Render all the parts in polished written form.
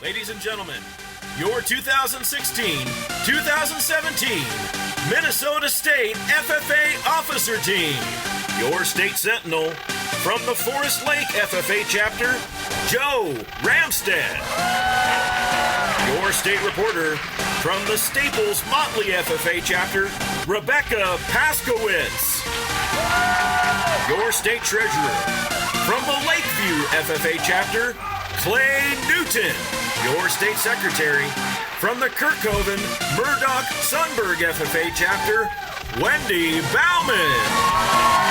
Ladies and gentlemen, your 2016-2017 Minnesota State FFA Officer Team. Your state sentinel from the Forest Lake FFA Chapter, Joe Ramstead. Your state reporter from the Staples Motley FFA Chapter, Rebecca Paskowitz. Your state treasurer from the Lakeview FFA Chapter, Clay Newton. Your state secretary from the Kirkhoven Murdoch Sunberg FFA Chapter, Wendy Bauman.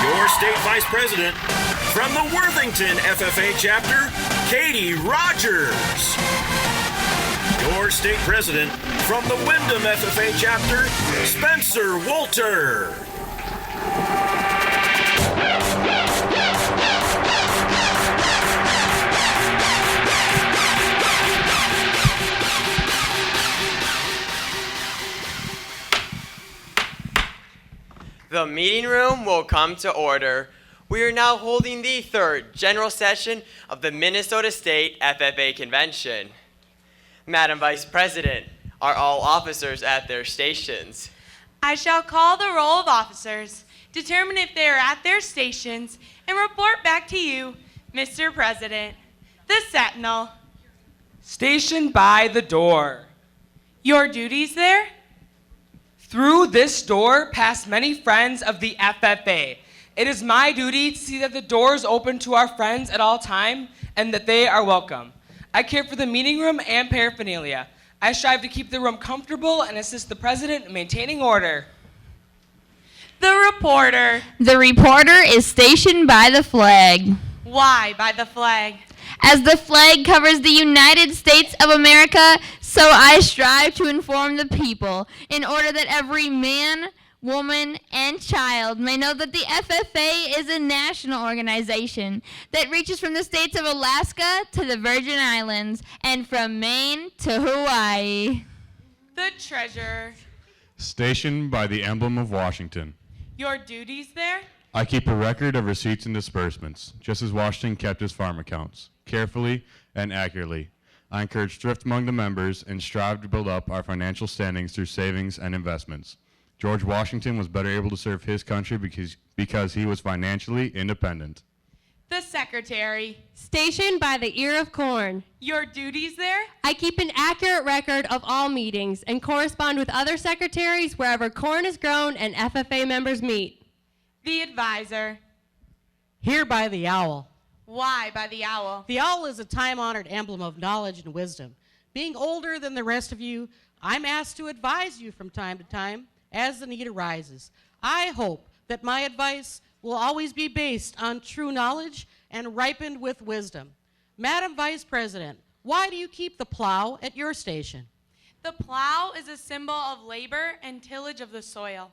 Your state vice president from the Worthington FFA Chapter, Katie Rogers. Your state president from the Wyndham FFA Chapter, Spencer Wolter. The meeting room will come to order. We are now holding the third general session of the Minnesota State FFA Convention. Madam Vice President, are all officers at their stations? I shall call the roll of officers, determine if they are at their stations, and report back to you, Mr. President. The Sentinel. Stationed by the door. Your duties there? Through this door pass many friends of the FFA. It is my duty to see that the doors open to our friends at all time and that they are welcome. I care for the meeting room and paraphernalia. I strive to keep the room comfortable and assist the president in maintaining order. The reporter. The reporter is stationed by the flag. Why by the flag? As the flag covers the United States of America, so I strive to inform the people in order that every man, woman, and child may know that the FFA is a national organization that reaches from the states of Alaska to the Virgin Islands and from Maine to Hawaii. The treasurer. Stationed by the emblem of Washington. Your duties there? I keep a record of receipts and disbursements, just as Washington kept his farm accounts, carefully and accurately. I encourage thrift among the members and strive to build up our financial standings through savings and investments. George Washington was better able to serve his country because he was financially independent. The secretary. Stationed by the ear of corn. Your duties there? I keep an accurate record of all meetings and correspond with other secretaries wherever corn is grown and FFA members meet. The advisor. Here by the owl. Why by the owl? The owl is a time-honored emblem of knowledge and wisdom. Being older than the rest of you, I'm asked to advise you from time to time as the need arises. I hope that my advice will always be based on true knowledge and ripened with wisdom. Madam Vice President, why do you keep the plow at your station? The plow is a symbol of labor and tillage of the soil.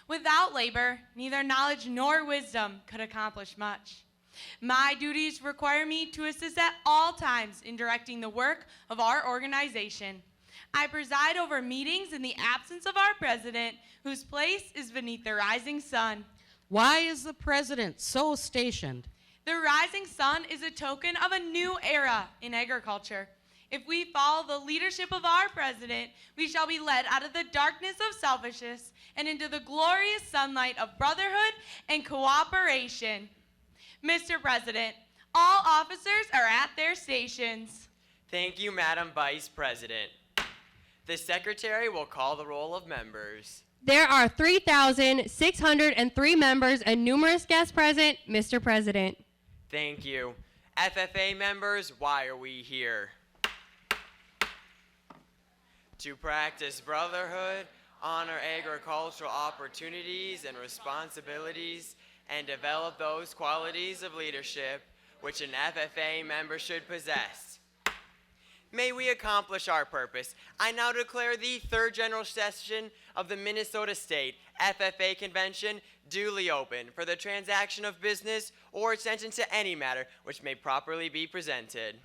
Without labor, neither knowledge nor wisdom could accomplish much. My duties require me to assist at all times in directing the work of our organization. I preside over meetings in the absence of our president, whose place is beneath the rising sun. Why is the president so stationed? The rising sun is a token of a new era in agriculture. If we follow the leadership of our president, we shall be led out of the darkness of selfishness and into the glorious sunlight of brotherhood and cooperation. Mr. President, all officers are at their stations. Thank you, Madam Vice President. The secretary will call the roll of members. There are 3,603 members and numerous guests present, Mr. President. Thank you. FFA members, why are we here? To practice brotherhood, honor agricultural opportunities and responsibilities, and develop those qualities of leadership which an FFA member should possess. May we accomplish our purpose. I now declare the third general session of the Minnesota State FFA Convention duly open for the transaction of business or attention to any matter which may properly be presented.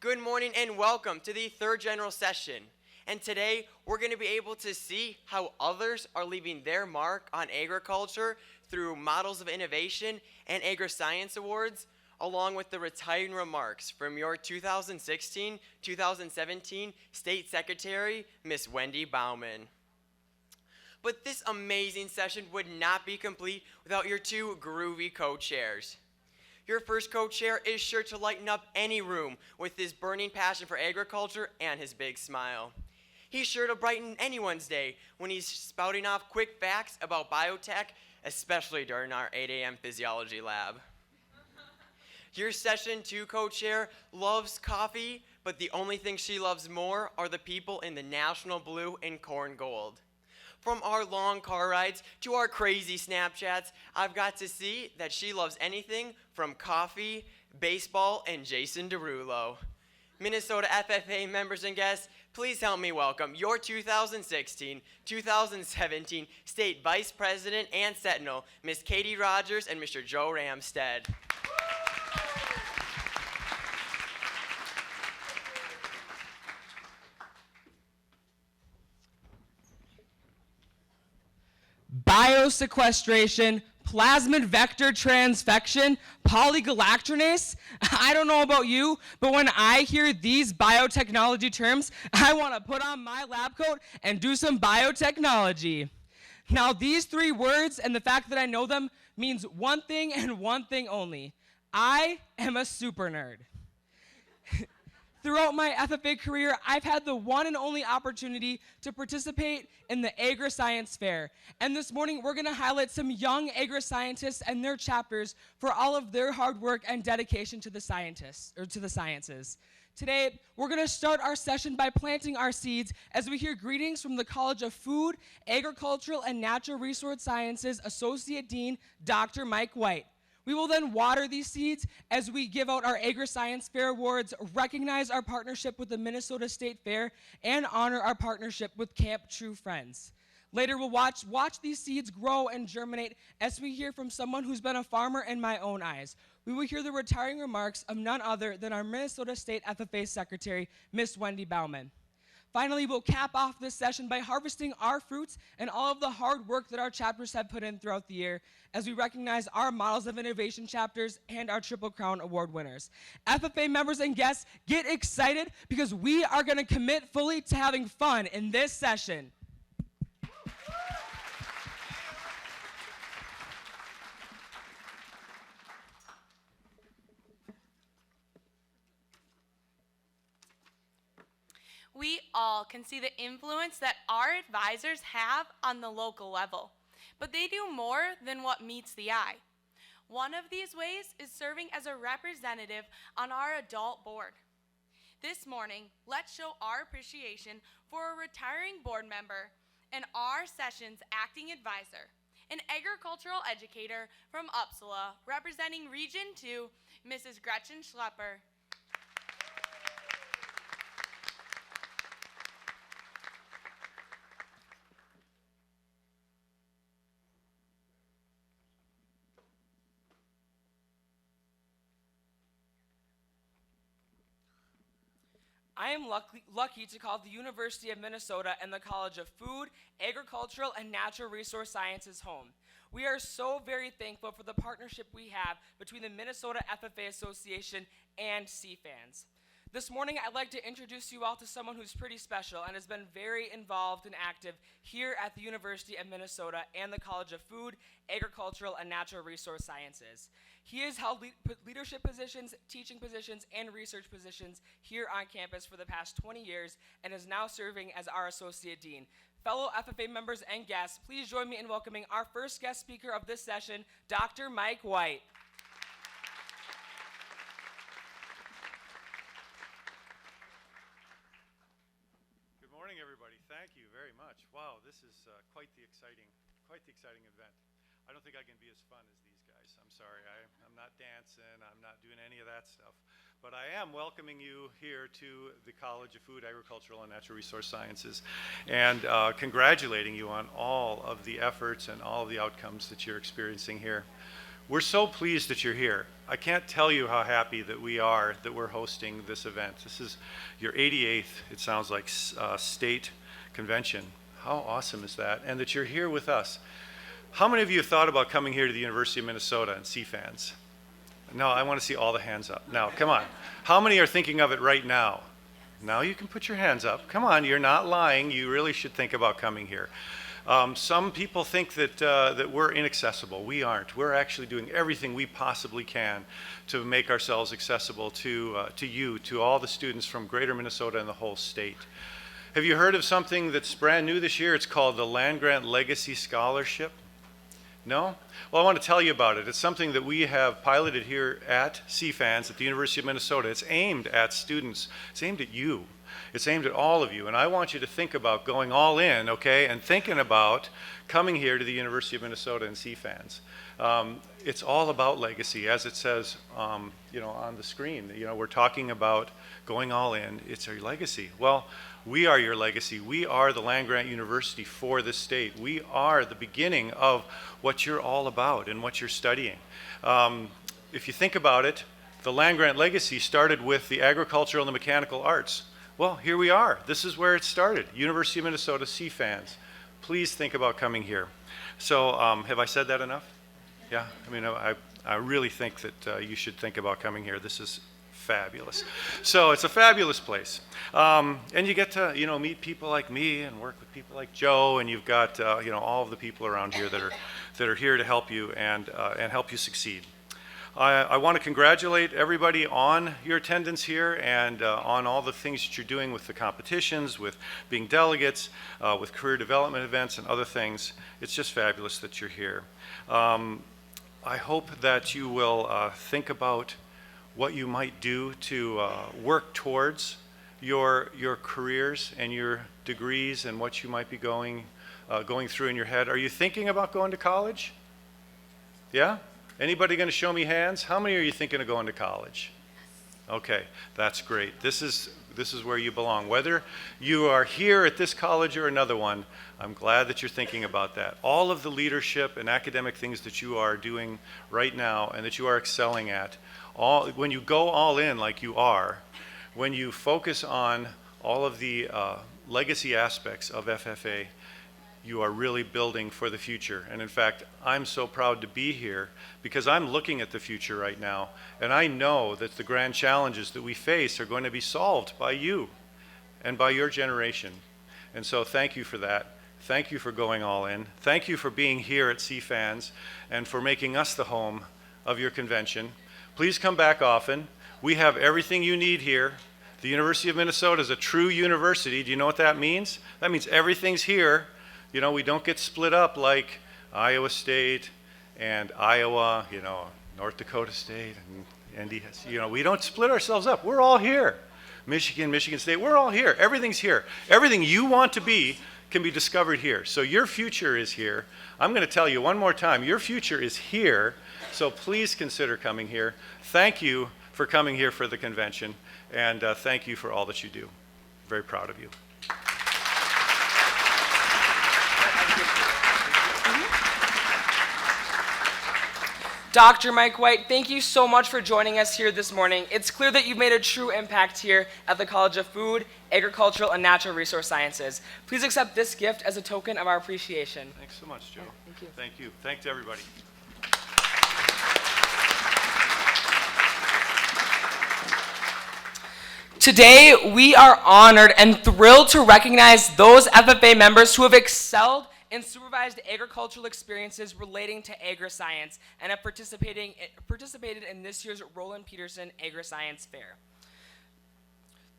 Good morning and welcome to the third general session. And today we're going to be able to see how others are leaving their mark on agriculture through models of innovation and Agriscience Awards, along with the retiring remarks from your 2016-2017 State Secretary, Ms. Wendy Bauman. But this amazing session would not be complete without your two groovy co-chairs. Your first co-chair is sure to lighten up any room with his burning passion for agriculture and his big smile. He's sure to brighten anyone's day when he's spouting off quick facts about biotech, especially during our 8 a.m. physiology lab. Your session 2 co-chair loves coffee, but the only thing she loves more are the people in the national blue and corn gold. From our long car rides to our crazy Snapchats, I've got to see that she loves anything from coffee, baseball, and Jason Derulo. Minnesota FFA members and guests, please help me welcome your 2016-2017 State Vice President and Sentinel, Ms. Katie Rogers and Mr. Joe Ramstead. Biosequestration, plasmid vector transfection, polygalactronase. I don't know about you, but when I hear these biotechnology terms, I want to put on my lab coat and do some biotechnology. Now, these 3 words and the fact that I know them means one thing and one thing only. I am a super nerd. Throughout my FFA career, I've had the one and only opportunity to participate in the Agriscience Fair. And this morning, we're gonna highlight some young agri-scientists and their chapters for all of their hard work and dedication to the sciences. Today, we're gonna start our session by planting our seeds as we hear greetings from the College of Food, Agricultural, and Natural Resource Sciences Associate Dean, Dr. Mike White. We will then water these seeds as we give out our Agriscience Fair Awards, recognize our partnership with the Minnesota State Fair, and honor our partnership with Camp True Friends. Later, we'll watch these seeds grow and germinate as we hear from someone who's been a farmer in my own eyes. We will hear the retiring remarks of none other than our Minnesota State FFA Secretary, Miss Wendy Bauman. Finally, we'll cap off this session by harvesting our fruits and all of the hard work that our chapters have put in throughout the year as we recognize our Models of Innovation chapters and our Triple Crown Award winners. FFA members and guests, get excited because we are going to commit fully to having fun in this session. We all can see the influence that our advisors have on the local level, but they do more than what meets the eye. One of these ways is serving as a representative on our adult board. This morning, let's show our appreciation for a retiring board member and our session's acting advisor, an agricultural educator from Uppsala, representing Region 2, Mrs. Gretchen Schlepper. I am lucky to call the University of Minnesota and the College of Food, Agricultural, and Natural Resource Sciences home. We are so very thankful for the partnership we have between the Minnesota FFA Association and CFANS. This morning, I'd like to introduce you all to someone who's pretty special and has been very involved and active here at the University of Minnesota and the College of Food, Agricultural, and Natural Resource Sciences. He has held leadership positions, teaching positions, and research positions here on campus for the past 20 years and is now serving as our Associate Dean. Fellow FFA members and guests, please join me in welcoming our first guest speaker of this session, Dr. Mike White. Good morning, everybody. Thank you very much. Wow, this is quite the exciting event. I don't think I can be as fun as these guys. I'm sorry. I'm not dancing. I'm not doing any of that stuff. But I am welcoming you here to the College of Food, Agricultural, and Natural Resource Sciences and congratulating you on all of the efforts and all of the outcomes that you're experiencing here. We're so pleased that you're here. I can't tell you how happy that we are that we're hosting this event. This is your 88th, it sounds like, state convention. How awesome is that? And that you're here with us. How many of you have thought about coming here to the University of Minnesota and CFANS? No, I want to see all the hands up. Now, come on. How many are thinking of it right now? Now you can put your hands up. Come on, you're not lying. You really should think about coming here. Some people think that we're inaccessible. We aren't. We're actually doing everything we possibly can to make ourselves accessible to you, to all the students from Greater Minnesota and the whole state. Have you heard of something that's brand new this year? It's called the Land Grant Legacy Scholarship. No? Well, I want to tell you about it. It's something that we have piloted here at CFANS at the University of Minnesota. It's aimed at students. It's aimed at you. It's aimed at all of you. And I want you to think about going all in, okay, and thinking about coming here to the University of Minnesota and CFANS. It's all about legacy, as it says, on the screen. We're talking about going all in. It's our legacy. Well, we are your legacy. We are the land-grant university for this state. We are the beginning of what you're all about and what you're studying. If you think about it, the land-grant legacy started with the agricultural and the mechanical arts. Well, here we are. This is where it started. University of Minnesota CFANS. Please think about coming here. So have I said that enough? Yeah, I mean, I really think that you should think about coming here. This is fabulous. So it's a fabulous place. And you get to, meet people like me and work with people like Joe, and you've got, all of the people around here that are here to help you and help you succeed. I want to congratulate everybody on your attendance here and on all the things that you're doing with the competitions, with being delegates, with career development events and other things. It's just fabulous that you're here. I hope that you will think about what you might do to work towards your careers and your degrees and what you might be going through in your head. Are you thinking about going to college? Yeah? Anybody going to show me hands? How many are you thinking of going to college? Okay, that's great. This is where you belong. Whether you are here at this college or another one, I'm glad that you're thinking about that. All of the leadership and academic things that you are doing right now and that you are excelling at, when you go all in like you are, when you focus on all of the legacy aspects of FFA, you are really building for the future. And in fact, I'm so proud to be here because I'm looking at the future right now, and I know that the grand challenges that we face are going to be solved by you and by your generation. And so thank you for that. Thank you for going all in. Thank you for being here at CFANS and for making us the home of your convention. Please come back often. We have everything you need here. The University of Minnesota is a true university. Do you know what that means? That means everything's here. We don't get split up like Iowa State and Iowa, North Dakota State and NDS. We don't split ourselves up. We're all here. Michigan State, we're all here. Everything's here. Everything you want to be can be discovered here. So your future is here. I'm going to tell you one more time, your future is here. So please consider coming here. Thank you for coming here for the convention, and thank you for all that you do. Very proud of you. Dr. Mike White, thank you so much for joining us here this morning. It's clear that you've made a true impact here at the College of Food, Agricultural, and Natural Resource Sciences. Please accept this gift as a token of our appreciation. Thanks so much, Joe. Yeah, thank you. Thank you. Thanks, everybody. Today, we are honored and thrilled to recognize those FFA members who have excelled in supervised agricultural experiences relating to agriscience and have participated in this year's Roland Peterson Agriscience Fair.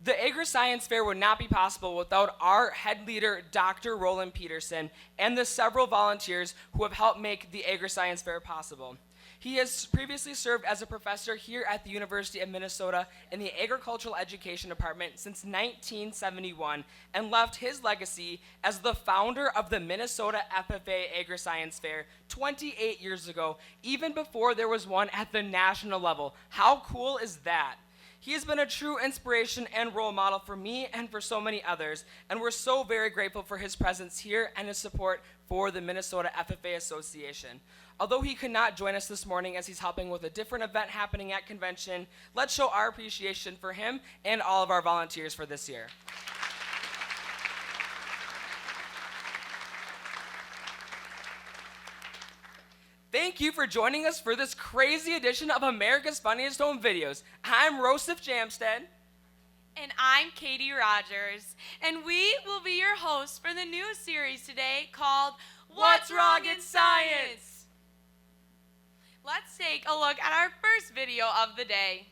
The Agriscience Fair would not be possible without our head leader, Dr. Roland Peterson, and the several volunteers who have helped make the Agriscience Fair possible. He has previously served as a professor here at the University of Minnesota in the Agricultural Education Department since 1971 and left his legacy as the founder of the Minnesota FFA Agriscience Fair 28 years ago, even before there was one at the national level. How cool is that? He has been a true inspiration and role model for me and for so many others, and we're so very grateful for his presence here and his support for the Minnesota FFA Association. Although he could not join us this morning as he's helping with a different event happening at convention, let's show our appreciation for him and all of our volunteers for this year. Thank Thank you for joining us for this crazy edition of America's Funniest Home Videos. I'm Rosef Jamstead. And I'm Katie Rogers. And we will be your hosts for the new series today called What's Wrong in Science? Let's take a look at our first video of the day.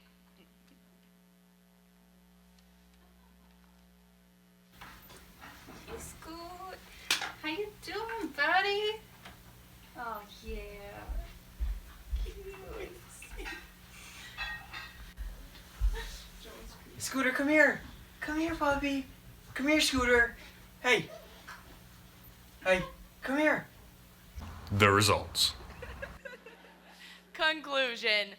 Hey, Scoot. How you doing, buddy? Oh, yeah. Cute. Scooter, come here. Come here, puppy. Come here, Scooter. Hey. Hey, come here. The results. Conclusion.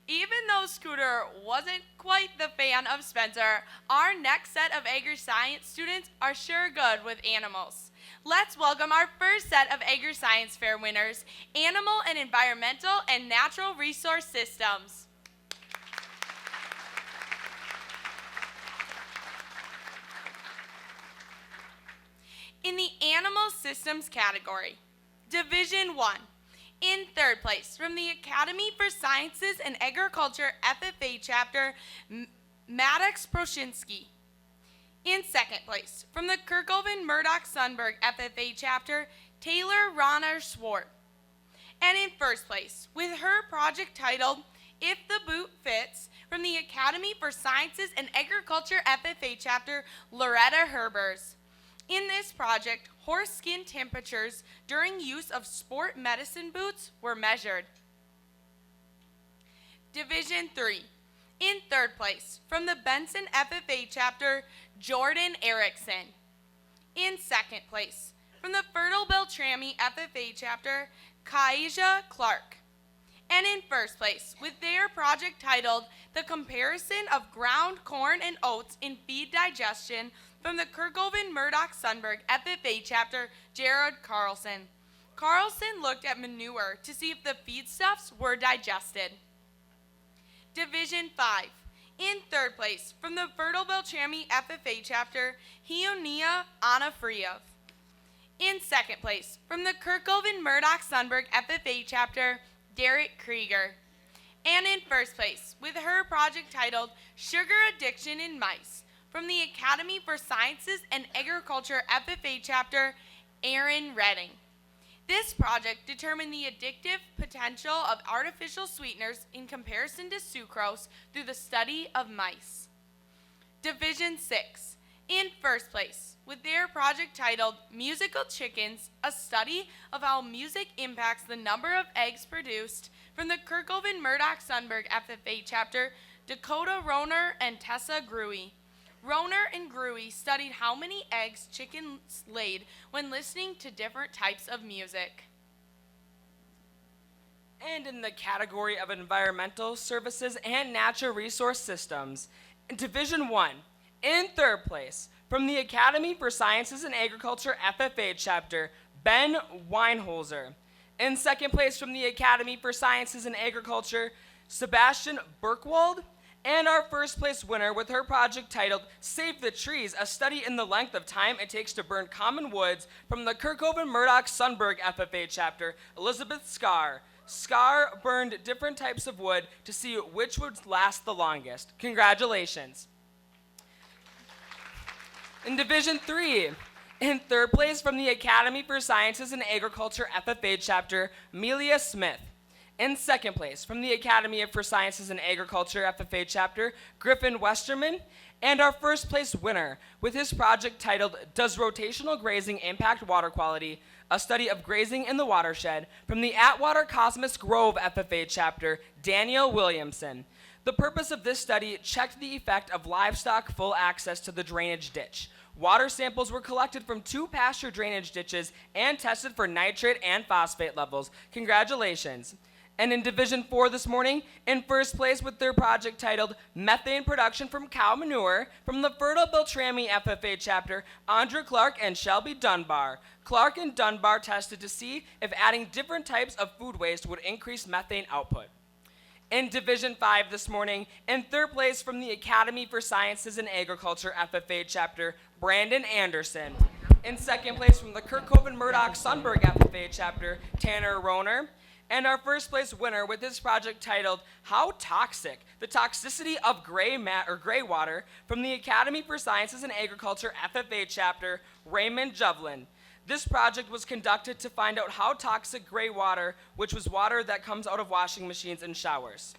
Even though Scooter wasn't quite the fan of Spencer, our next set of Agriscience students are sure good with animals. Let's welcome our first set of Agriscience Fair winners, Animal and Environmental and Natural Resource Systems. In the Animal Systems category, Division 1. In third place, from the Academy for Sciences and Agriculture FFA chapter, Maddox Proshinsky. In second place, from the Kirkhoven Murdoch Sundberg FFA chapter, Taylor Rana Swart. And in first place, with her project titled If the Boot Fits, from the Academy for Sciences and Agriculture FFA chapter, Loretta Herbers. In this project, horse skin temperatures during use of sport medicine boots were measured. Division 3. In third place, from the Benson FFA chapter, Jordan Erickson. In second place, from the Fertile Beltrami FFA chapter, Kaija Clark. And in first place, with their project titled The Comparison of Ground Corn and Oats in Feed Digestion, from the Kirkhoven Murdoch Sundberg FFA chapter, Jared Carlson. Carlson looked at manure to see if the feedstuffs were digested. Division 5. In third place, from the Fertile Beltrami FFA chapter, Hionia Anafriov. In second place, from the Kirkhoven Murdoch Sundberg FFA chapter, Derek Krieger. And in first place, with her project titled Sugar Addiction in Mice, from the Academy for Sciences and Agriculture FFA chapter, Aaron Redding. This project determined the addictive potential of artificial sweeteners in comparison to sucrose through the study of mice. Division 6. In first place, with their project titled Musical Chickens, a study of how music impacts the number of eggs produced, from the Kirkhoven Murdoch Sundberg FFA chapter, Dakota Roner and Tessa Gruey. Roner and Gruey studied how many eggs chickens laid when listening to different types of music. And in the category of Environmental Services and Natural Resource Systems, in Division 1, in third place, from the Academy for Sciences and Agriculture FFA chapter, Ben Weinholzer. In second place, from the Academy for Sciences and Agriculture, Sebastian Burkwald. And our first place winner with her project titled Save the Trees, a study in the length of time it takes to burn common woods, from the Kirkhoven Murdoch Sundberg FFA chapter, Elizabeth Scar. Scar burned different types of wood to see which would last the longest. Congratulations. In Division 3, in third place, from the Academy for Sciences and Agriculture FFA chapter, Amelia Smith. In second place, from the Academy for Sciences and Agriculture FFA chapter, Griffin Westerman. And our first place winner with his project titled Does Rotational Grazing Impact Water Quality? A study of grazing in the watershed, from the Atwater Cosmos Grove FFA chapter, Daniel Williamson. The purpose of this study checked the effect of livestock full access to the drainage ditch. Water samples were collected from 2 pasture drainage ditches and tested for nitrate and phosphate levels. Congratulations. And in Division 4 this morning, in first place with their project titled Methane Production from Cow Manure, from the Fertile Beltrami FFA chapter, Andrew Clark and Shelby Dunbar. Clark and Dunbar tested to see if adding different types of food waste would increase methane output. In Division 5 this morning, in third place from the Academy for Sciences and Agriculture FFA chapter, Brandon Anderson. In second place from the Kirkhoven Murdoch Sundberg FFA chapter, Tanner Roner. And our first place winner with this project titled How Toxic? The Toxicity of Gray Water from the Academy for Sciences and Agriculture FFA chapter, Raymond Juvlin. This project was conducted to find out how toxic gray water, which was water that comes out of washing machines and showers.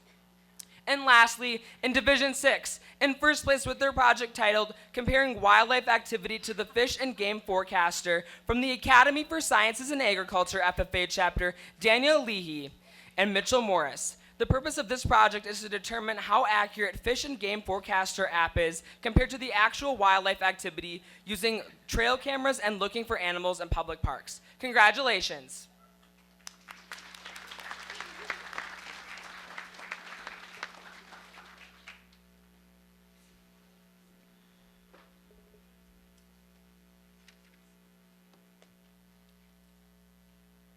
And lastly, in Division 6, in first place with their project titled Comparing Wildlife Activity to the Fish and Game Forecaster from the Academy for Sciences and Agriculture FFA chapter, Daniel Leahy and Mitchell Morris. The purpose of this project is to determine how accurate Fish and Game Forecaster app is compared to the actual wildlife activity using trail cameras and looking for animals in public parks. Congratulations.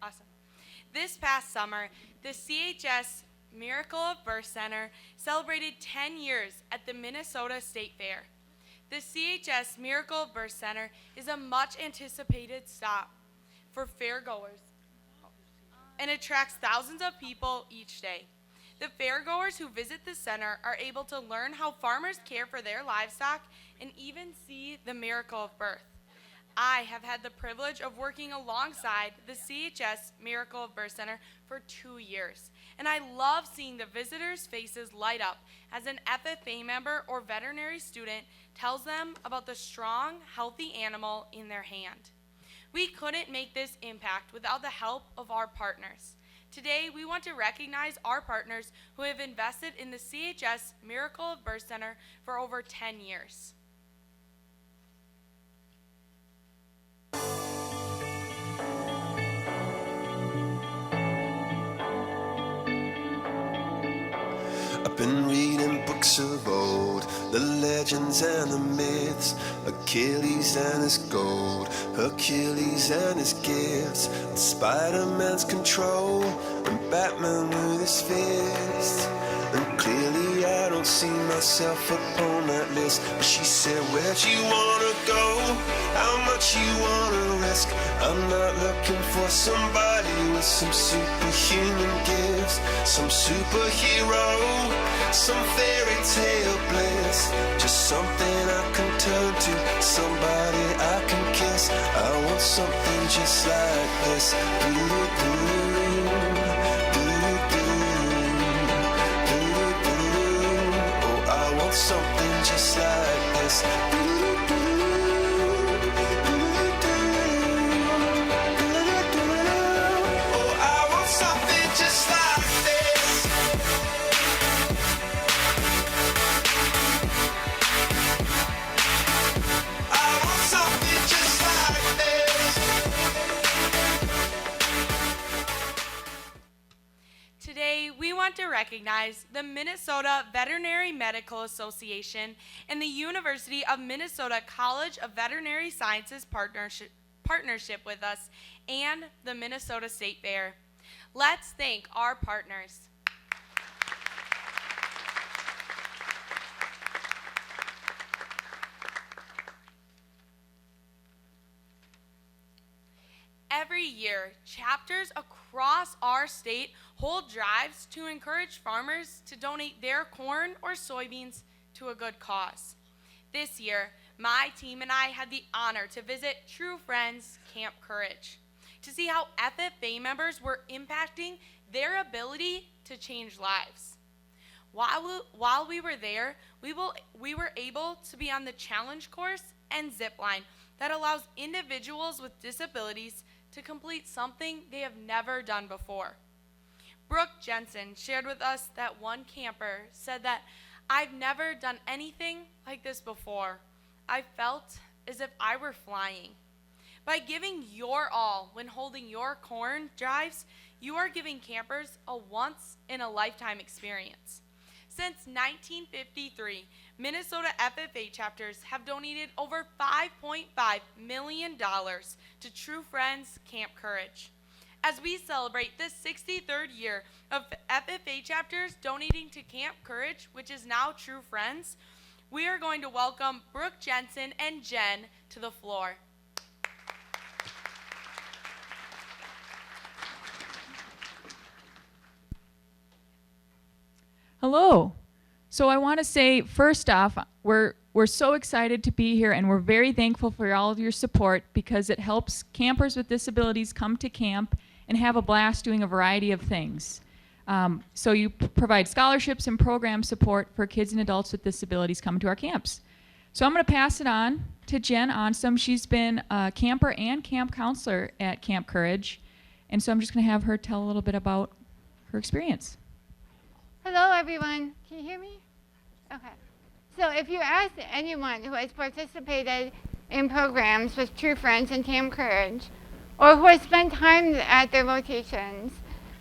Awesome. This past summer, the CHS Miracle of Birth Center celebrated 10 years at the Minnesota State Fair. The CHS Miracle of Birth Center is a much anticipated stop for fairgoers and attracts thousands of people each day. The fairgoers who visit the center are able to learn how farmers care for their livestock and even see the miracle of birth. I have had the privilege of working alongside the CHS Miracle of Birth Center for 2 years, and I love seeing the visitors' faces light up as an FFA member or veterinary student tells them about the strong, healthy animal in their hand. We couldn't make this impact without the help of our partners. Today, we want to recognize our partners who have invested in the CHS Miracle of Birth Center for over 10 years. I've been reading books of old, the legends and the myths, Achilles and his gold, Hercules and his gifts, and Spider-Man's control, and Batman with his fist. And clearly I don't see myself upon that list. But she said, where'd you wanna go? How much you wanna risk? I'm not looking for somebody with some superhuman gifts, some superhero, some fairy tale bliss. Just something I can turn to, somebody I can kiss. I want something just like this. Something just like this. Oh, I want something just like this. I want something just like this. Today, we want to recognize the Minnesota Veterinary Medical Association and the University of Minnesota College of Veterinary Sciences partnership with us and the Minnesota State Fair. Let's thank our partners. Every year, chapters across our state hold drives to encourage farmers to donate their corn or soybeans to a good cause. This year, my team and I had the honor to visit True Friends Camp Courage to see how FFA members were impacting their ability to change lives. While we were there, we were able to be on the challenge course and zip line that allows individuals with disabilities to complete something they have never done before. Brooke Jensen shared with us that one camper said that, "I've never done anything like this before. I felt as if I were flying." By giving your all when holding your corn drives, you are giving campers a once-in-a-lifetime experience. Since 1953, Minnesota FFA chapters have donated over $5.5 million to True Friends Camp Courage. As we celebrate the 63rd year of FFA chapters donating to Camp Courage, which is now True Friends, we are going to welcome Brooke Jensen and Jen to the floor. Hello. So I want to say, first off, we're so excited to be here, and we're very thankful for all of your support because it helps campers with disabilities come to camp and have a blast doing a variety of things. So you provide scholarships and program support for kids and adults with disabilities coming to our camps. So I'm going to pass it on to Jen Onsom. She's been a camper and camp counselor at Camp Courage. And so I'm just going to have her tell a little bit about her experience. Hello, everyone. Can you hear me? Okay. So if you ask anyone who has participated in programs with True Friends and Camp Courage, or who has spent time at their locations,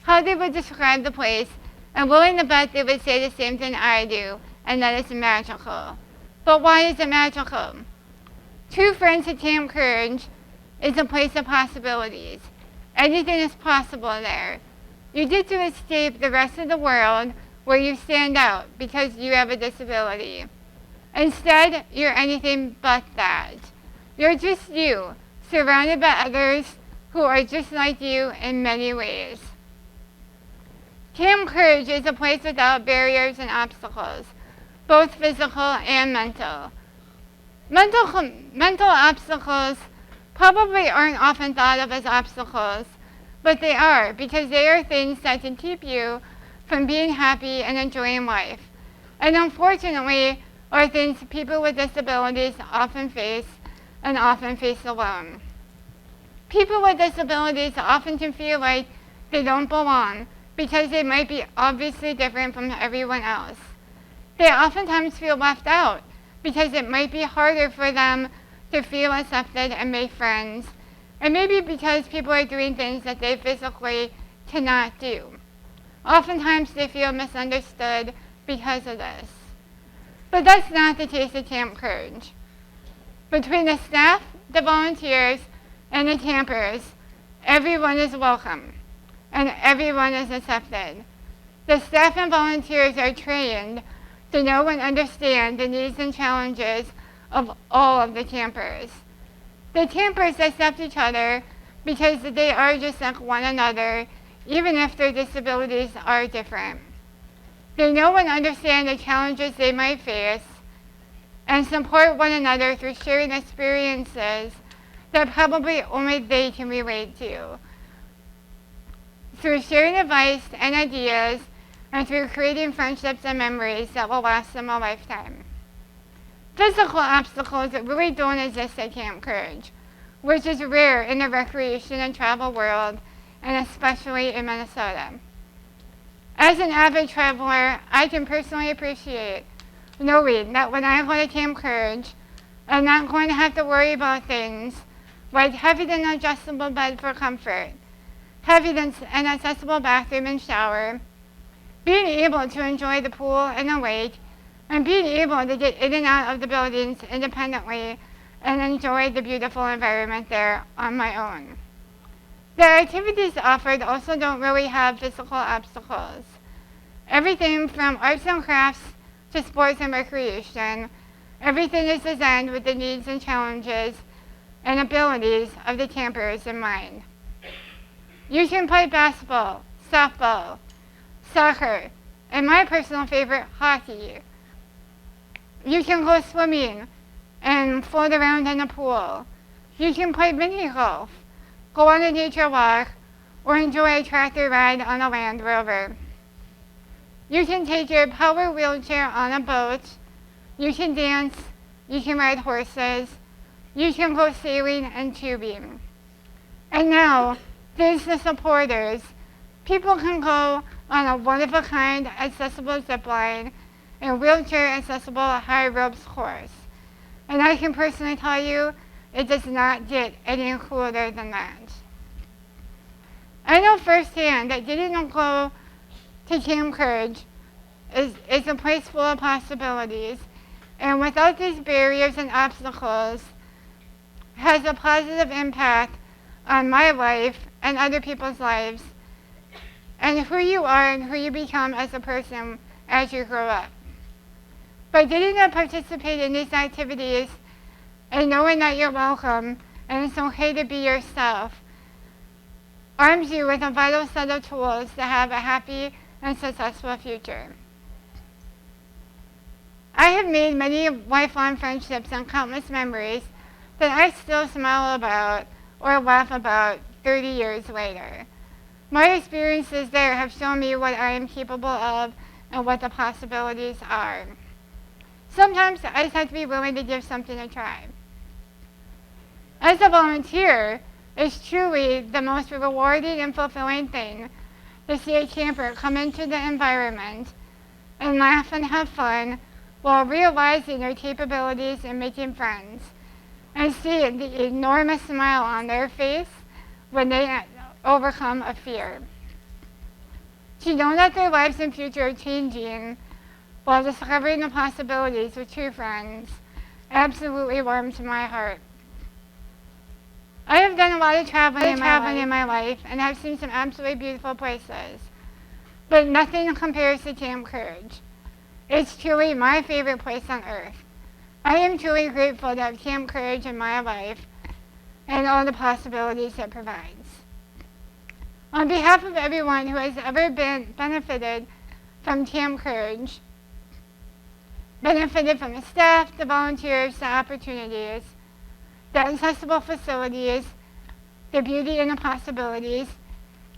how they would describe the place, I'm willing to bet they would say the same thing I do, and that it's magical. But why is it magical? True Friends at Camp Courage is a place of possibilities. Anything is possible there. You get to escape the rest of the world where you stand out because you have a disability. Instead, you're anything but that. You're just you, surrounded by others who are just like you in many ways. Camp Courage is a place without barriers and obstacles, both physical and mental. Mental obstacles probably aren't often thought of as obstacles, but they are, because they are things that can keep you from being happy and enjoying life. And unfortunately, are things people with disabilities often face, and often face alone. People with disabilities often can feel like they don't belong because they might be obviously different from everyone else. They oftentimes feel left out because it might be harder for them to feel accepted and make friends, and maybe because people are doing things that they physically cannot do. Oftentimes they feel misunderstood because of this. But that's not the case at Camp Courage. Between the staff, the volunteers, and the campers, everyone is welcome, and everyone is accepted. The staff and volunteers are trained to know and understand the needs and challenges of all of the campers. The campers accept each other because they are just like one another, even if their disabilities are different. They know and understand the challenges they might face and support one another through sharing experiences that probably only they can relate to. Through sharing advice and ideas, and through creating friendships and memories that will last them a lifetime. Physical obstacles really don't exist at Camp Courage, which is rare in the recreation and travel world, and especially in Minnesota. As an avid traveler, I can personally appreciate knowing that when I go to Camp Courage, I'm not going to have to worry about things like having an adjustable bed for comfort, having an accessible bathroom and shower, being able to enjoy the pool and the lake, and being able to get in and out of the buildings independently and enjoy the beautiful environment there on my own. The activities offered also don't really have physical obstacles. Everything from arts and crafts to sports and recreation, everything is designed with the needs and challenges and abilities of the campers in mind. You can play basketball, softball, soccer, and my personal favorite, hockey. You can go swimming and float around in a pool. You can play mini golf, go on a nature walk, or enjoy a tractor ride on a Land Rover. You can take your power wheelchair on a boat. You can dance. You can ride horses. You can go sailing and tubing. And now, there's the supporters. People can go on a one-of-a-kind accessible zip line and wheelchair-accessible high ropes course. And I can personally tell you, it does not get any cooler than that. I know firsthand that getting to go to Camp Courage is a place full of possibilities, and without these barriers and obstacles, has a positive impact on my life and other people's lives, and who you are and who you become as a person as you grow up. By getting to participate in these activities and knowing that you're welcome and it's okay to be yourself, arms you with a vital set of tools to have a happy and successful future. I have made many lifelong friendships and countless memories that I still smile about or laugh about 30 years later. My experiences there have shown me what I am capable of and what the possibilities are. Sometimes I just have to be willing to give something a try. As a volunteer, it's truly the most rewarding and fulfilling thing to see a camper come into the environment and laugh and have fun while realizing their capabilities and making friends, and see the enormous smile on their face when they overcome a fear. To know that their lives and future are changing while discovering the possibilities with true friends absolutely warms my heart. I have done a lot of traveling in my life and have seen some absolutely beautiful places, but nothing compares to Camp Courage. It's truly my favorite place on earth. I am truly grateful to have Camp Courage in my life and all the possibilities it provides. On behalf of everyone who has ever benefited from Camp Courage, benefited from the staff, the volunteers, the opportunities, the accessible facilities, the beauty and the possibilities,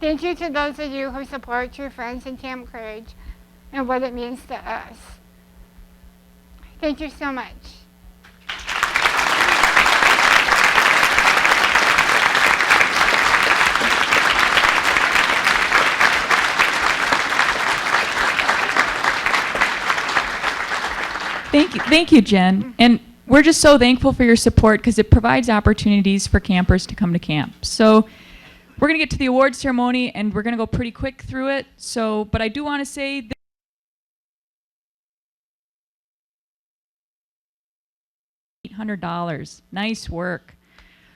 thank you to those of you who support True Friends and Camp Courage and what it means to us. Thank you so much. Thank you, Jen. And we're just so thankful for your support because it provides opportunities for campers to come to camp. So we're going to get to the award ceremony and we're going to go pretty quick through it. But I do want to say $800. Nice work.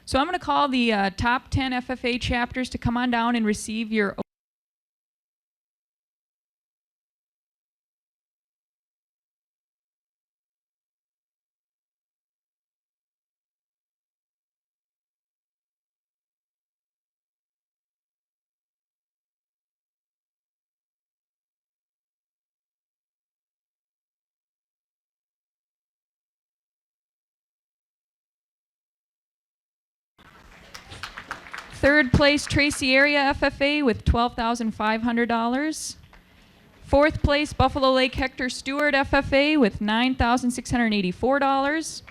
So I'm going to call the top 10 FFA chapters to come on down and receive your third place, Tracy Area FFA with $12,500. Fourth place, Buffalo Lake Hector Stewart FFA with $9,684.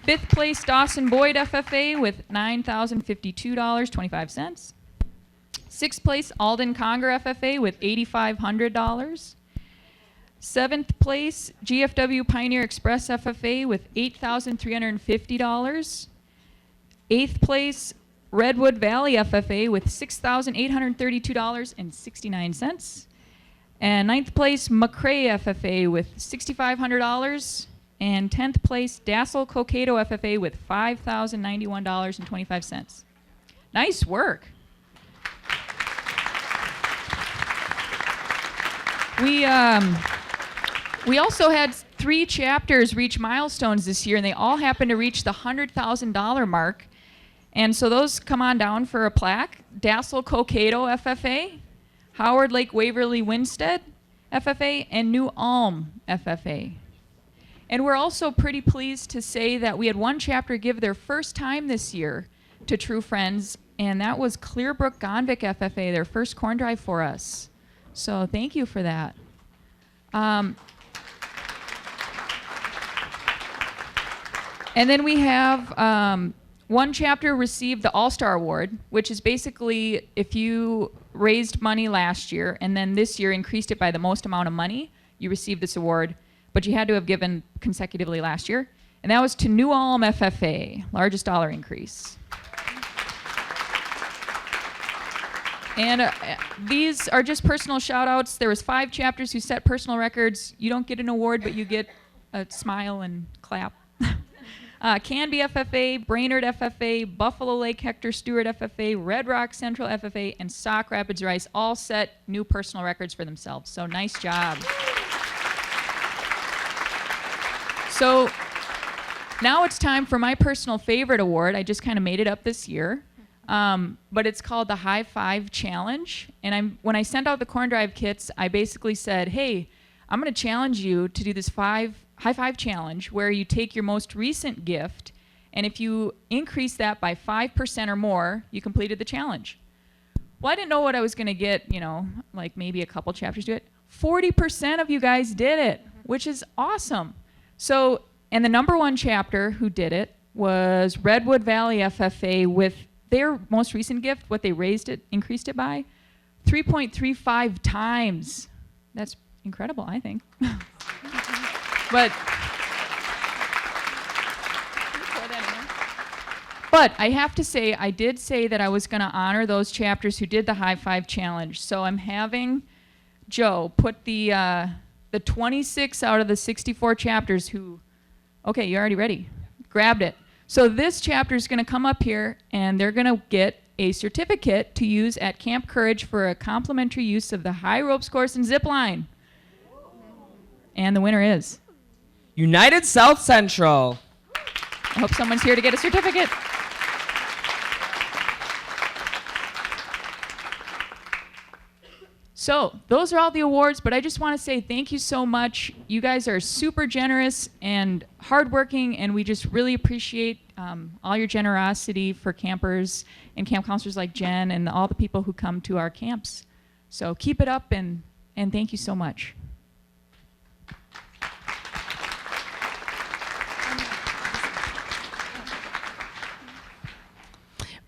Fifth place, Dawson Boyd FFA with $9,052.25. Sixth place, Alden Conger FFA with $8,500. Seventh place, GFW Pioneer Express FFA with $8,350. Eighth place, Redwood Valley FFA with $6,832.69. And ninth place, McCrae FFA with $6,500. And 10th place, Dassel Cokato FFA with $5,091.25. Nice work. We also had 3 chapters reach milestones this year, and they all happened to reach the $100,000 mark. And so those come on down for a plaque. Dassel Cokato FFA, Howard Lake Waverly Winstead FFA, and New Ulm FFA. And we're also pretty pleased to say that we had one chapter give their first time this year to True Friends, and that was Clearbrook Gonvick FFA, their first corn drive for us. So thank you for that. And then we have one chapter received the All-Star Award, which is basically if you raised money last year and then this year increased it by the most amount of money, you received this award, but you had to have given consecutively last year. And that was to New Ulm FFA, largest dollar increase. And these are just personal shout-outs. There was 5 chapters who set personal records. You don't get an award, but you get a smile and clap. Canby FFA, Brainerd FFA, Buffalo Lake Hector Stewart FFA, Red Rock Central FFA, and Sauk Rapids Rice all set new personal records for themselves. So nice job. So now it's time for my personal favorite award. I just kind of made it up this year. But it's called the High Five Challenge. And when I sent out the corn drive kits, I basically said, hey, I'm going to challenge you to do this 5 high five challenge where you take your most recent gift, and if you increase that by 5% or more, you completed the challenge. Well, I didn't know what I was going to get, like maybe a couple chapters to it. 40% of you guys did it, which is awesome. So, and the number one chapter who did it was Redwood Valley FFA with their most recent gift, what they increased it by 3.35 times. That's incredible, I think. But I have to say, I did say that I was going to honor those chapters who did the high five challenge. So I'm having Joe put the 26 out of the 64 chapters who, okay, you already ready? Grabbed it. So this chapter is going to come up here, and they're going to get a certificate to use at Camp Courage for a complimentary use of the high ropes course and zip line. And the winner is United South Central. I hope someone's here to get a certificate. So those are all the awards, but I just want to say thank you so much. You guys are super generous and hardworking, and we just really appreciate all your generosity for campers and camp counselors like Jen and all the people who come to our camps. So keep it up, and thank you so much.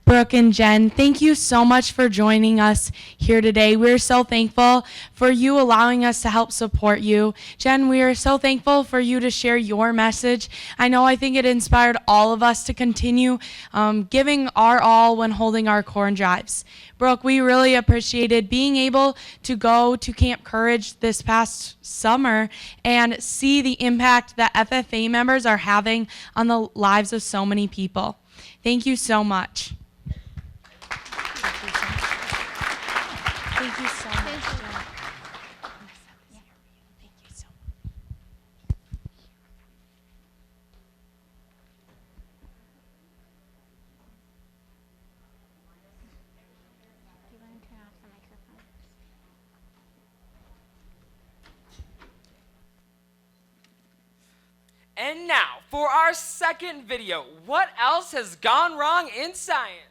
Brooke and Jen, thank you so much for joining us here today. We're so thankful for you allowing us to help support you. Jen, we are so thankful for you to share your message. I think it inspired all of us to continue giving our all when holding our corn drives. Brooke, we really appreciated being able to go to Camp Courage this past summer and see the impact that FFA members are having on the lives of so many people. Thank you so much. Thank you so much. Thank you so much. And now, for our second video, what else has gone wrong in science?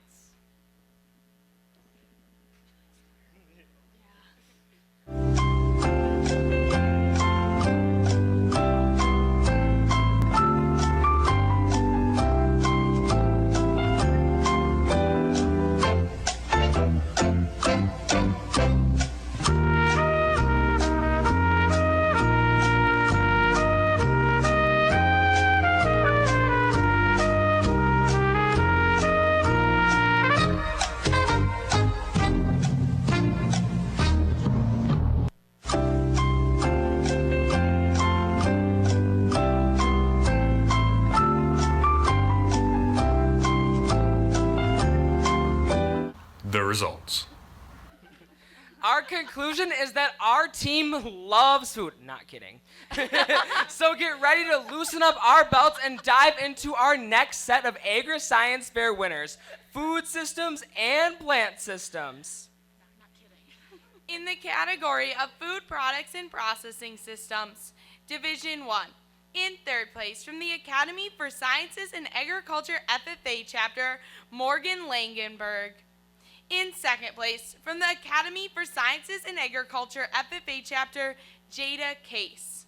The results. Our conclusion is that our team loves food. Not kidding. So get ready to loosen up our belts and dive into our next set of Agriscience Fair winners, food systems and plant systems. In the category of food products and processing systems, Division 1. In third place, from the Academy for Sciences and Agriculture FFA chapter, Morgan Langenberg. In second place, from the Academy for Sciences and Agriculture FFA chapter, Jada Case.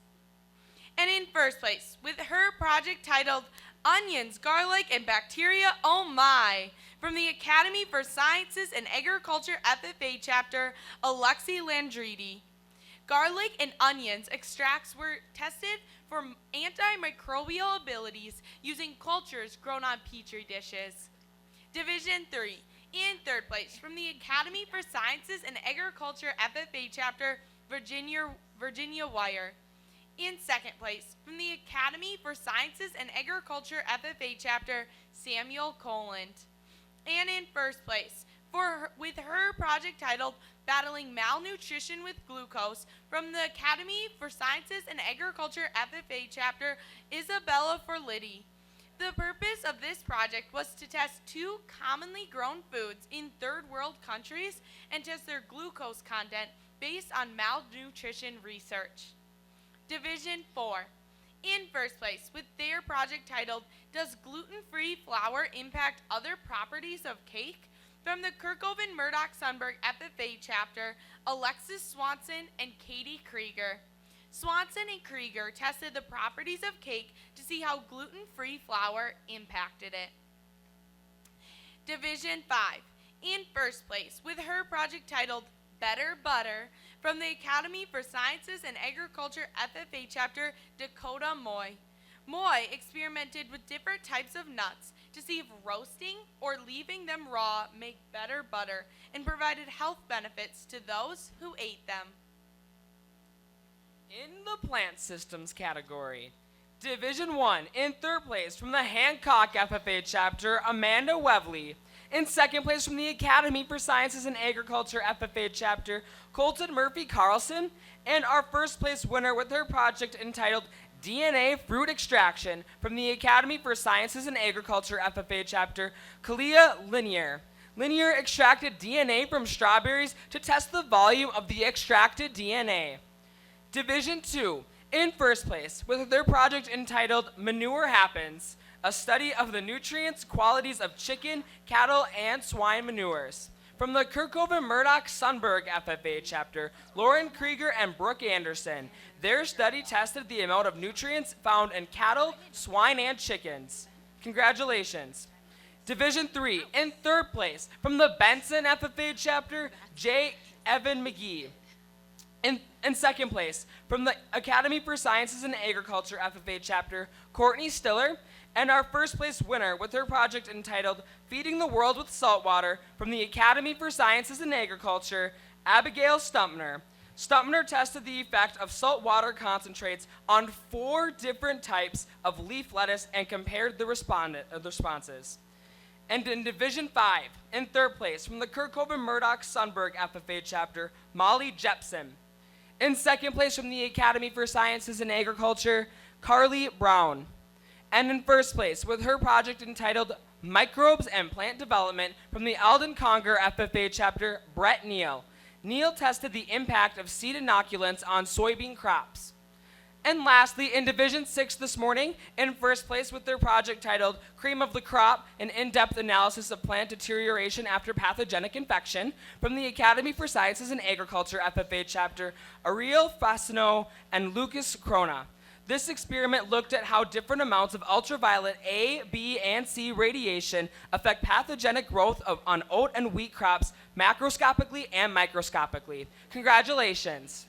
And in first place, with her project titled Onions, Garlic, and Bacteria, Oh My, from the Academy for Sciences and Agriculture FFA chapter, Alexi Landriti. Garlic and onions extracts were tested for antimicrobial abilities using cultures grown on petri dishes. Division 3. In third place, from the Academy for Sciences and Agriculture FFA chapter, Virginia Wire. In second place, from the Academy for Sciences and Agriculture FFA chapter, Samuel Coland. And in first place, with her project titled Battling Malnutrition with Glucose, from the Academy for Sciences and Agriculture FFA chapter, Isabella Forliti. The purpose of this project was to test 2 commonly grown foods in third world countries and test their glucose content based on malnutrition research. Division 4. in first place with their project titled, Does Gluten-Free Flour Impact Other Properties of Cake? From the Kirkhoven Murdoch Sunberg FFA chapter, Alexis Swanson and Katie Krieger. Swanson and Krieger tested the properties of cake to see how gluten-free flour impacted it. Division 5, in first place with her project titled Better Butter, from the Academy for Sciences and Agriculture FFA chapter, Dakota Moy. Moy experimented with different types of nuts to see if roasting or leaving them raw make better butter and provided health benefits to those who ate them. In the plant systems category, Division 1, in third place from the Hancock FFA chapter, Amanda Wevley. In second place from the Academy for Sciences and Agriculture FFA chapter, Colton Murphy Carlson. And our first place winner with her project entitled DNA Fruit Extraction from the Academy for Sciences and Agriculture FFA chapter, Kalia Linier. Linier extracted DNA from strawberries to test the volume of the extracted DNA. Division 2, in first place, with their project entitled Manure Happens, a study of the nutrients, qualities of chicken, cattle, and swine manures. From the Kirkhoven Murdoch Sunberg FFA chapter, Lauren Krieger and Brooke Anderson. Their study tested the amount of nutrients found in cattle, swine, and chickens. Congratulations. Division 3, in third place, from the Benson FFA chapter, J. Evan McGee. In second place, from the Academy for Sciences and Agriculture FFA chapter, Courtney Stiller. And our first place winner with her project entitled Feeding the World with Saltwater from the Academy for Sciences and Agriculture, Abigail Stumpner. Stumpner tested the effect of saltwater concentrates on 4 different types of leaf lettuce and compared the responses. And in Division 5, in third place, from the Kirkhoven Murdoch Sunberg FFA chapter, Molly Jepson. In second place from the Academy for Sciences and Agriculture, Carly Brown. And in first place with her project entitled Microbes and Plant Development from the Alden Conger FFA chapter, Brett Neal. Neal tested the impact of seed inoculants on soybean crops. And lastly, in Division 6 this morning, in first place with their project titled Cream of the Crop, an in-depth analysis of plant deterioration after pathogenic infection, from the Academy for Sciences and Agriculture FFA chapter, Ariel Fasano and Lucas Krona. This experiment looked at how different amounts of ultraviolet A, B, and C radiation affect pathogenic growth on oat and wheat crops macroscopically and microscopically. Congratulations.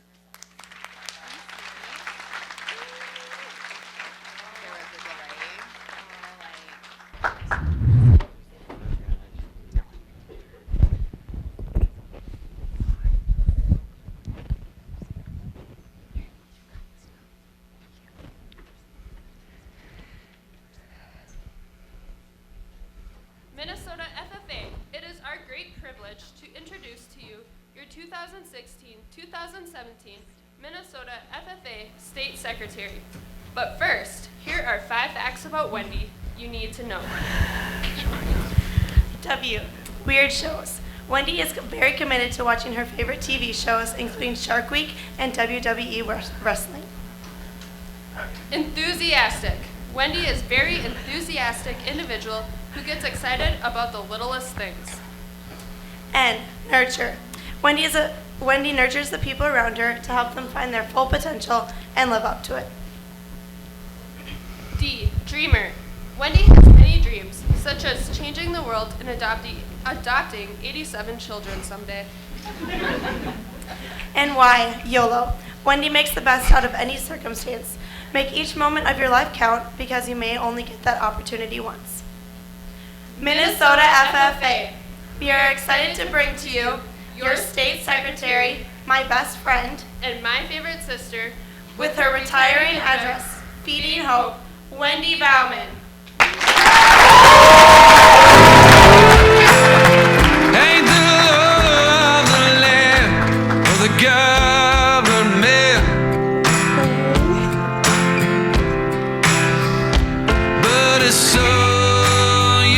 Minnesota FFA, it is our great privilege to introduce to you your 2016-2017 Minnesota FFA State Secretary. But first, here are 5 facts about Wendy you need to know. W. Weird shows. Wendy is very committed to watching her favorite TV shows, including Shark Week and WWE Wrestling. Enthusiastic. Wendy is a very enthusiastic individual who gets excited about the littlest things. N. Nurture. Wendy nurtures the people around her to help them find their full potential and live up to it. D. Dreamer. Wendy has many dreams, such as changing the world and adopting 87 children someday. And Y. YOLO. Wendy makes the best out of any circumstance. Make each moment of your life count because you may only get that opportunity once. Minnesota FFA. We are excited to bring to you your state secretary, my best friend, and my favorite sister, with her retiring address, Feeding Hope, Wendy Bauman. Ain't the law of the land or the government, but it's so unique,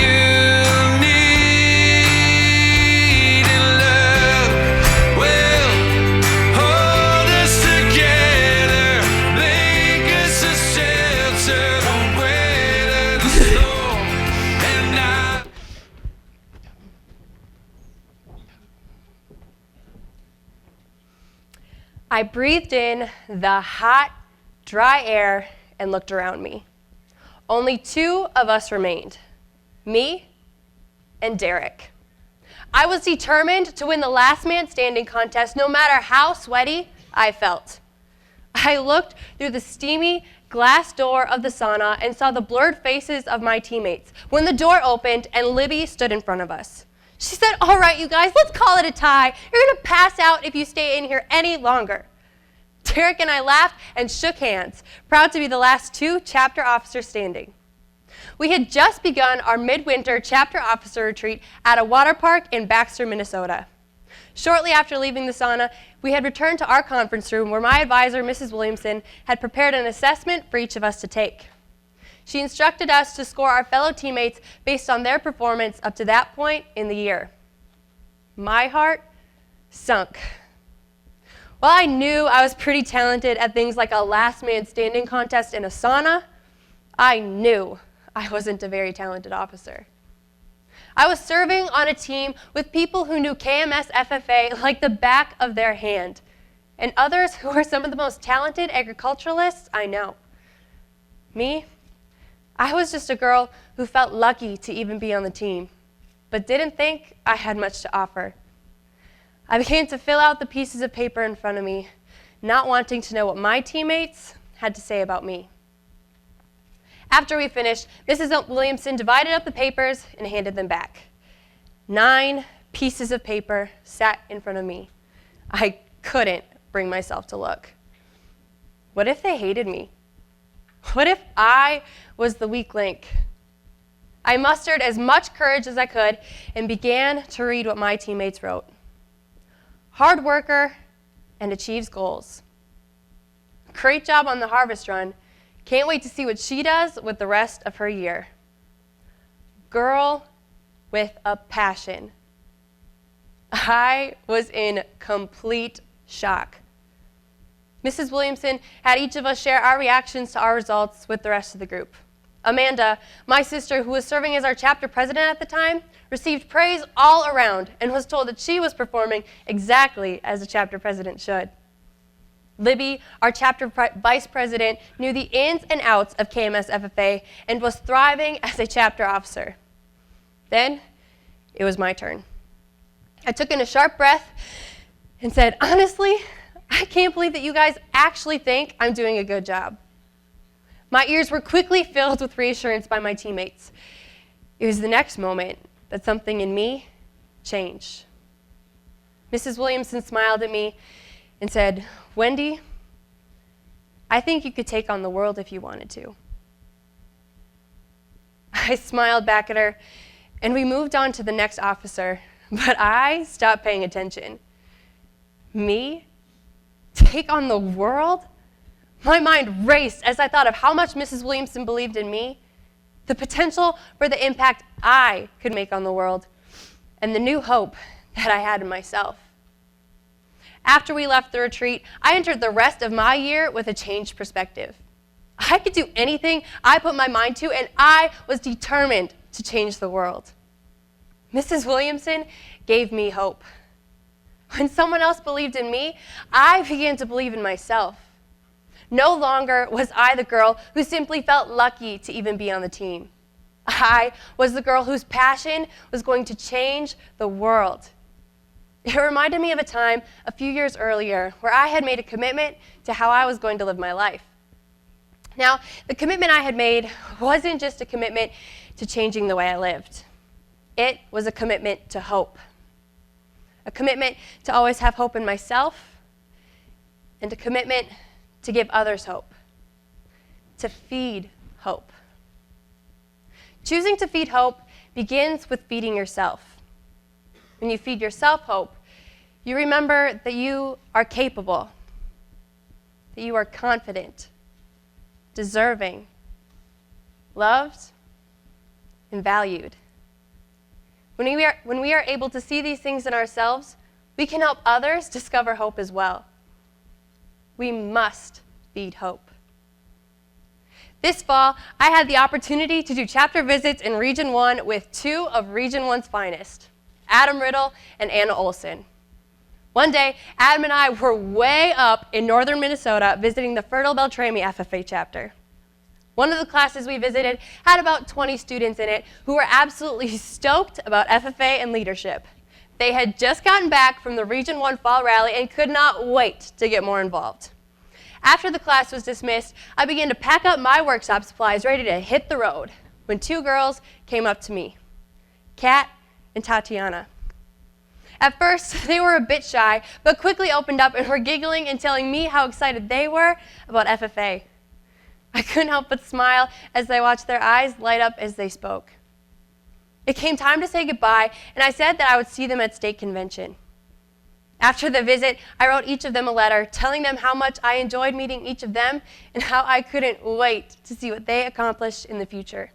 and love will hold us together, make us a I breathed in the hot, dry air and looked around me. Only 2 of us remained, me and Derek. I was determined to win the last man standing contest no matter how sweaty I felt. I looked through the steamy glass door of the sauna and saw the blurred faces of my teammates when the door opened and Libby stood in front of us. She said, "All right, you guys, let's call it a tie. You're gonna pass out if you stay in here any longer." Derek and I laughed and shook hands, proud to be the last 2 chapter officers standing. We had just begun our midwinter chapter officer retreat at a water park in Baxter, Minnesota. Shortly after leaving the sauna, we had returned to our conference room where my advisor, Mrs. Williamson, had prepared an assessment for each of us to take. She instructed us to score our fellow teammates based on their performance up to that point in the year. My heart sunk. While I knew I was pretty talented at things like a last man standing contest in a sauna, I knew I wasn't a very talented officer. I was serving on a team with people who knew KMS FFA like the back of their hand, and others who were some of the most talented agriculturalists I know. Me, I was just a girl who felt lucky to even be on the team, but didn't think I had much to offer. I began to fill out the pieces of paper in front of me, not wanting to know what my teammates had to say about me. After we finished, Mrs. Williamson divided up the papers and handed them back. 9 pieces of paper sat in front of me. I couldn't bring myself to look. What if they hated me? What if I was the weak link? I mustered as much courage as I could and began to read what my teammates wrote. Hard worker and achieves goals. Great job on the harvest run. Can't wait to see what she does with the rest of her year. Girl with a passion. I was in complete shock. Mrs. Williamson had each of us share our reactions to our results with the rest of the group. Amanda, my sister, who was serving as our chapter president at the time, received praise all around and was told that she was performing exactly as a chapter president should. Libby, our chapter vice president, knew the ins and outs of KMS FFA and was thriving as a chapter officer. Then it was my turn. I took in a sharp breath and said, honestly, I can't believe that you guys actually think I'm doing a good job. My ears were quickly filled with reassurance by my teammates. It was the next moment that something in me changed. Mrs. Williamson smiled at me and said, Wendy, I think you could take on the world if you wanted to. I smiled back at her, and we moved on to the next officer, but I stopped paying attention. Me? Take on the world? My mind raced as I thought of how much Mrs. Williamson believed in me, the potential for the impact I could make on the world, and the new hope that I had in myself. After we left the retreat, I entered the rest of my year with a changed perspective. I could do anything I put my mind to, and I was determined to change the world. Mrs. Williamson gave me hope. When someone else believed in me, I began to believe in myself. No longer was I the girl who simply felt lucky to even be on the team. I was the girl whose passion was going to change the world. It reminded me of a time a few years earlier where I had made a commitment to how I was going to live my life. Now, the commitment I had made wasn't just a commitment to changing the way I lived. It was a commitment to hope. A commitment to always have hope in myself, and a commitment to give others hope, to feed hope. Choosing to feed hope begins with feeding yourself. When you feed yourself hope, you remember that you are capable, that you are confident, deserving, loved, and valued. When we are able to see these things in ourselves, we can help others discover hope as well. We must feed hope. This fall, I had the opportunity to do chapter visits in Region 1 with 2 of Region 1's finest, Adam Riddle and Anna Olson. One day, Adam and I were way up in northern Minnesota visiting the Fertile Beltrami FFA chapter. One of the classes we visited had about 20 students in it who were absolutely stoked about FFA and leadership. They had just gotten back from the Region 1 Fall Rally and could not wait to get more involved. After the class was dismissed, I began to pack up my workshop supplies ready to hit the road when two girls came up to me, Kat and Tatiana. At first, they were a bit shy, but quickly opened up and were giggling and telling me how excited they were about FFA. I couldn't help but smile as I watched their eyes light up as they spoke. It came time to say goodbye, and I said that I would see them at state convention. After the visit, I wrote each of them a letter telling them how much I enjoyed meeting each of them and how I couldn't wait to see what they accomplished in the future.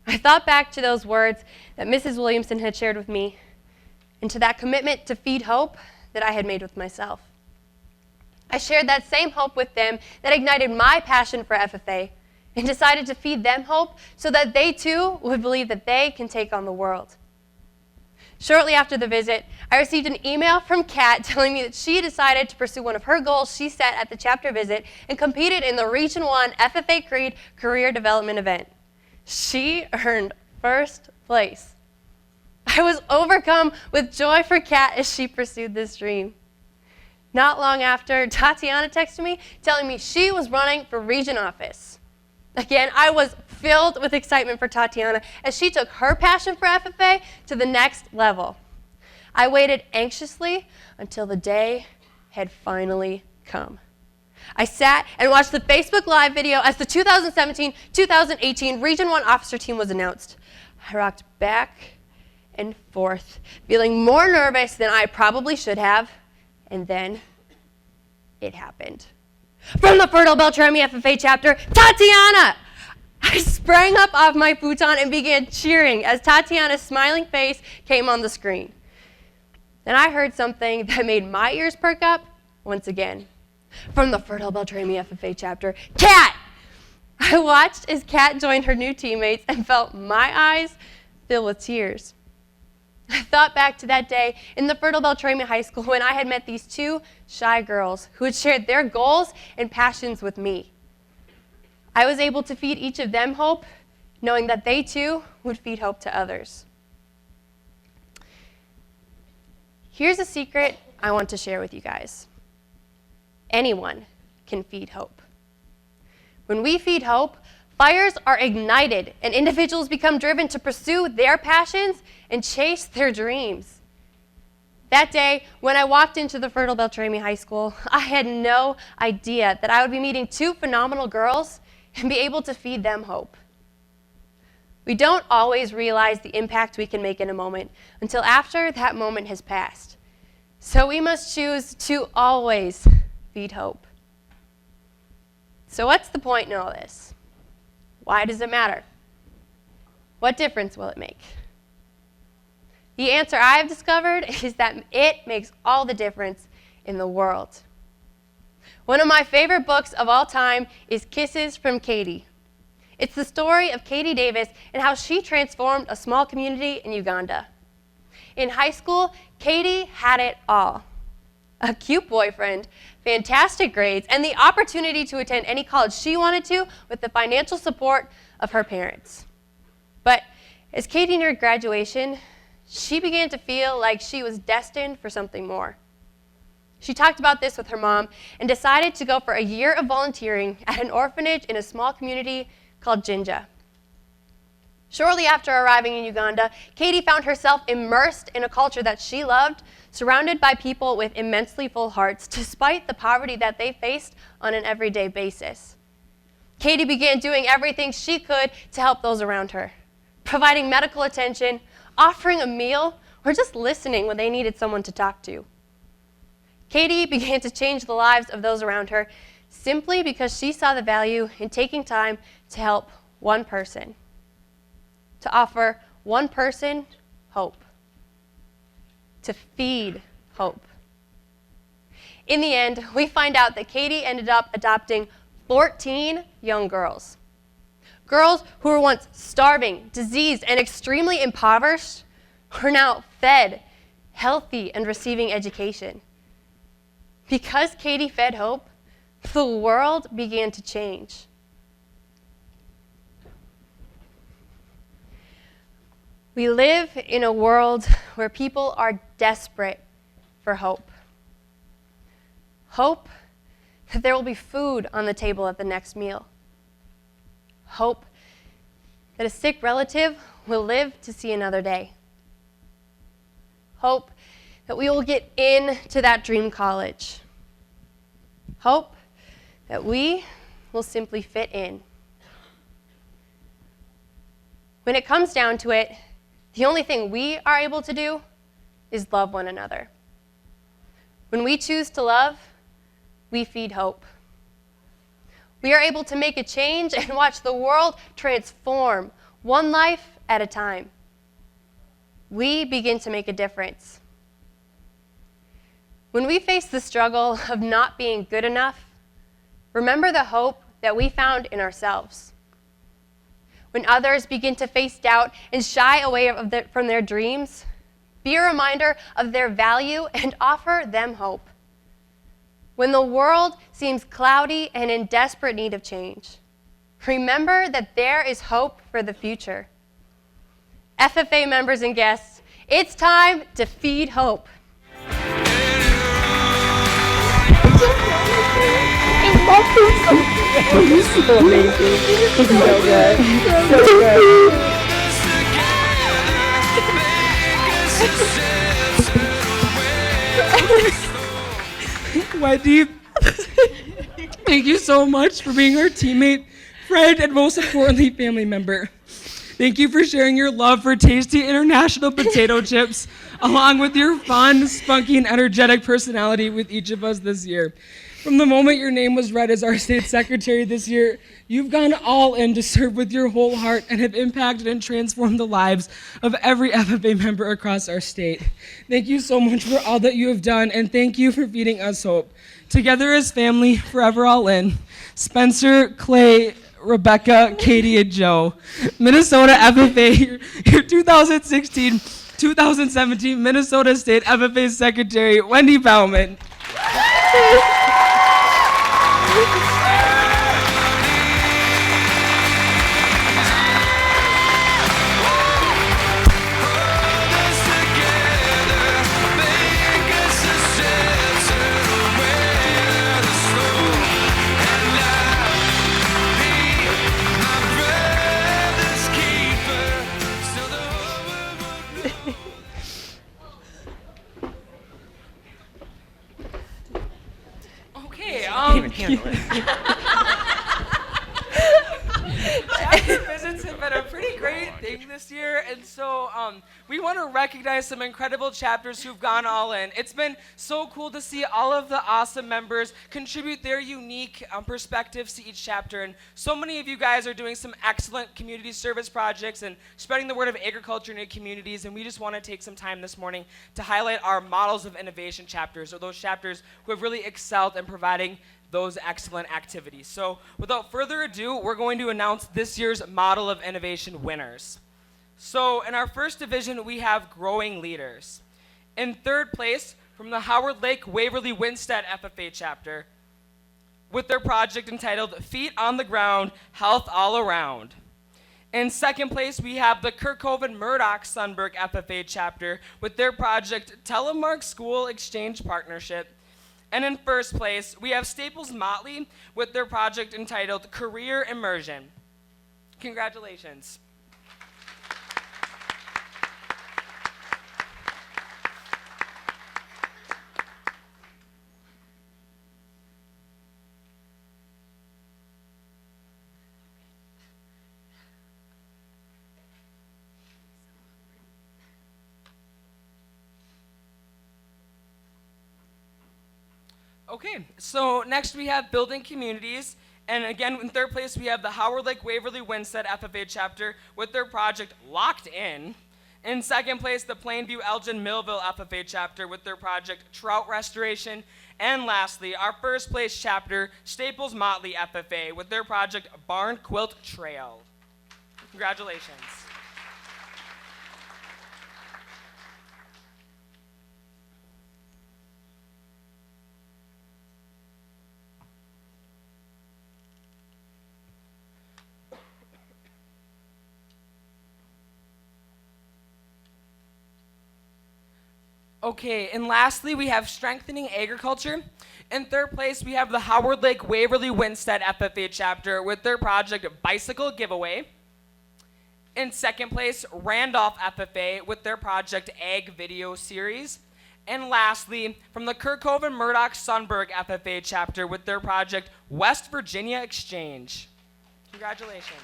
I thought back to those words that Mrs. Williamson had shared with me and to that commitment to feed hope that I had made with myself. I shared that same hope with them that ignited my passion for FFA and decided to feed them hope so that they too would believe that they can take on the world. Shortly after the visit, I received an email from Kat telling me that she decided to pursue one of her goals she set at the chapter visit and competed in the Region 1 FFA Creed Career Development event. She earned first place. I was overcome with joy for Kat as she pursued this dream. Not long after, Tatiana texted me telling me she was running for region office. Again, I was filled with excitement for Tatiana as she took her passion for FFA to the next level. I waited anxiously until the day had finally come. I sat and watched the Facebook Live video as the 2017-2018 Region 1 officer team was announced. I rocked back and forth, feeling more nervous than I probably should have, and then it happened. From the Fertile Beltrami FFA chapter, Tatiana! I sprang up off my futon and began cheering as Tatiana's smiling face came on the screen. Then I heard something that made my ears perk up once again. From the Fertile Beltrami FFA chapter, Kat! I watched as Kat joined her new teammates and felt my eyes fill with tears. I thought back to that day in the Fertile Beltrami High School when I had met these two shy girls who had shared their goals and passions with me. I was able to feed each of them hope, knowing that they too would feed hope to others. Here's a secret I want to share with you guys. Anyone can feed hope. When we feed hope, fires are ignited and individuals become driven to pursue their passions and chase their dreams. That day, when I walked into the Fertile Beltrami High School, I had no idea that I would be meeting two phenomenal girls and be able to feed them hope. We don't always realize the impact we can make in a moment until after that moment has passed. So we must choose to always feed hope. So what's the point in all this? Why does it matter? What difference will it make? The answer I have discovered is that it makes all the difference in the world. One of my favorite books of all time is Kisses from Katie. It's the story of Katie Davis and how she transformed a small community in Uganda. In high school, Katie had it all. A cute boyfriend, fantastic grades, and the opportunity to attend any college she wanted to with the financial support of her parents. But as Katie neared graduation, she began to feel like she was destined for something more. She talked about this with her mom and decided to go for a year of volunteering at an orphanage in a small community called Jinja. Shortly after arriving in Uganda, Katie found herself immersed in a culture that she loved, surrounded by people with immensely full hearts, despite the poverty that they faced on an everyday basis. Katie began doing everything she could to help those around her, providing medical attention, offering a meal, or just listening when they needed someone to talk to. Katie began to change the lives of those around her simply because she saw the value in taking time to help one person, to offer one person hope, to feed hope. In the end, we find out that Katie ended up adopting 14 young girls. Girls who were once starving, diseased, and extremely impoverished are now fed, healthy, and receiving education. Because Katie fed hope, the world began to change. We live in a world where people are desperate for hope. Hope that there will be food on the table at the next meal. Hope that a sick relative will live to see another day. Hope that we will get into that dream college. Hope that we will simply fit in. When it comes down to it, the only thing we are able to do is love one another. When we choose to love, we feed hope. We are able to make a change and watch the world transform, one life at a time. We begin to make a difference. When we face the struggle of not being good enough, remember the hope that we found in ourselves. When others begin to face doubt and shy away from their dreams, be a reminder of their value and offer them hope. When the world seems cloudy and in desperate need of change, remember that there is hope for the future. FFA members and guests, it's time to feed hope. You're so amazing. So good. So good. Wendy, thank you so much for being our teammate, friend, and most importantly, family member. Thank you for sharing your love for tasty international potato chips, along with your fun, spunky, and energetic personality with each of us this year. From the moment your name was read as our state secretary this year, you've gone all in to serve with your whole heart and have impacted and transformed the lives of every FFA member across our state. Thank you so much for all that you have done, and thank you for feeding us hope. Together as family, forever all in. Spencer, Clay, Rebecca, Katie, and Joe. Minnesota FFA, your 2016-2017 Minnesota State FFA Secretary, Wendy Bauman. Chapter visits have been a pretty great thing this year, and so we want to recognize some incredible chapters who've gone all in. It's been so cool to see all of the awesome members contribute their unique perspectives to each chapter, and so many of you guys are doing some excellent community service projects and spreading the word of agriculture in your communities, and we just want to take some time this morning to highlight our models of innovation chapters, or those chapters who have really excelled in providing those excellent activities. So without further ado, we're going to announce this year's Model of Innovation winners. So in our first division, we have Growing Leaders. In third place, from the Howard Lake Waverly Winstead FFA chapter, with their project entitled Feet on the Ground, Health All Around. In second place, we have the Kirkhoven Murdoch Sunberg FFA chapter with their project Telemark School Exchange Partnership. And in first place, we have Staples Motley with their project entitled Career Immersion. Congratulations. Okay, so next we have Building Communities, and again in third place we have the Howard Lake Waverly Winstead FFA chapter with their project Locked In. In second place, the Plainview Elgin Millville FFA chapter with their project Trout Restoration. And lastly, our first place chapter, Staples Motley FFA with their project Barn Quilt Trail. Congratulations. Okay, and lastly, we have strengthening agriculture. In third place, we have the Howard Lake Waverly Winstead FFA chapter with their project Bicycle Giveaway. In second place, Randolph FFA with their project Ag Video Series. And lastly, from the Kirkhoven and Murdoch Sunberg FFA chapter with their project West Virginia Exchange. Congratulations.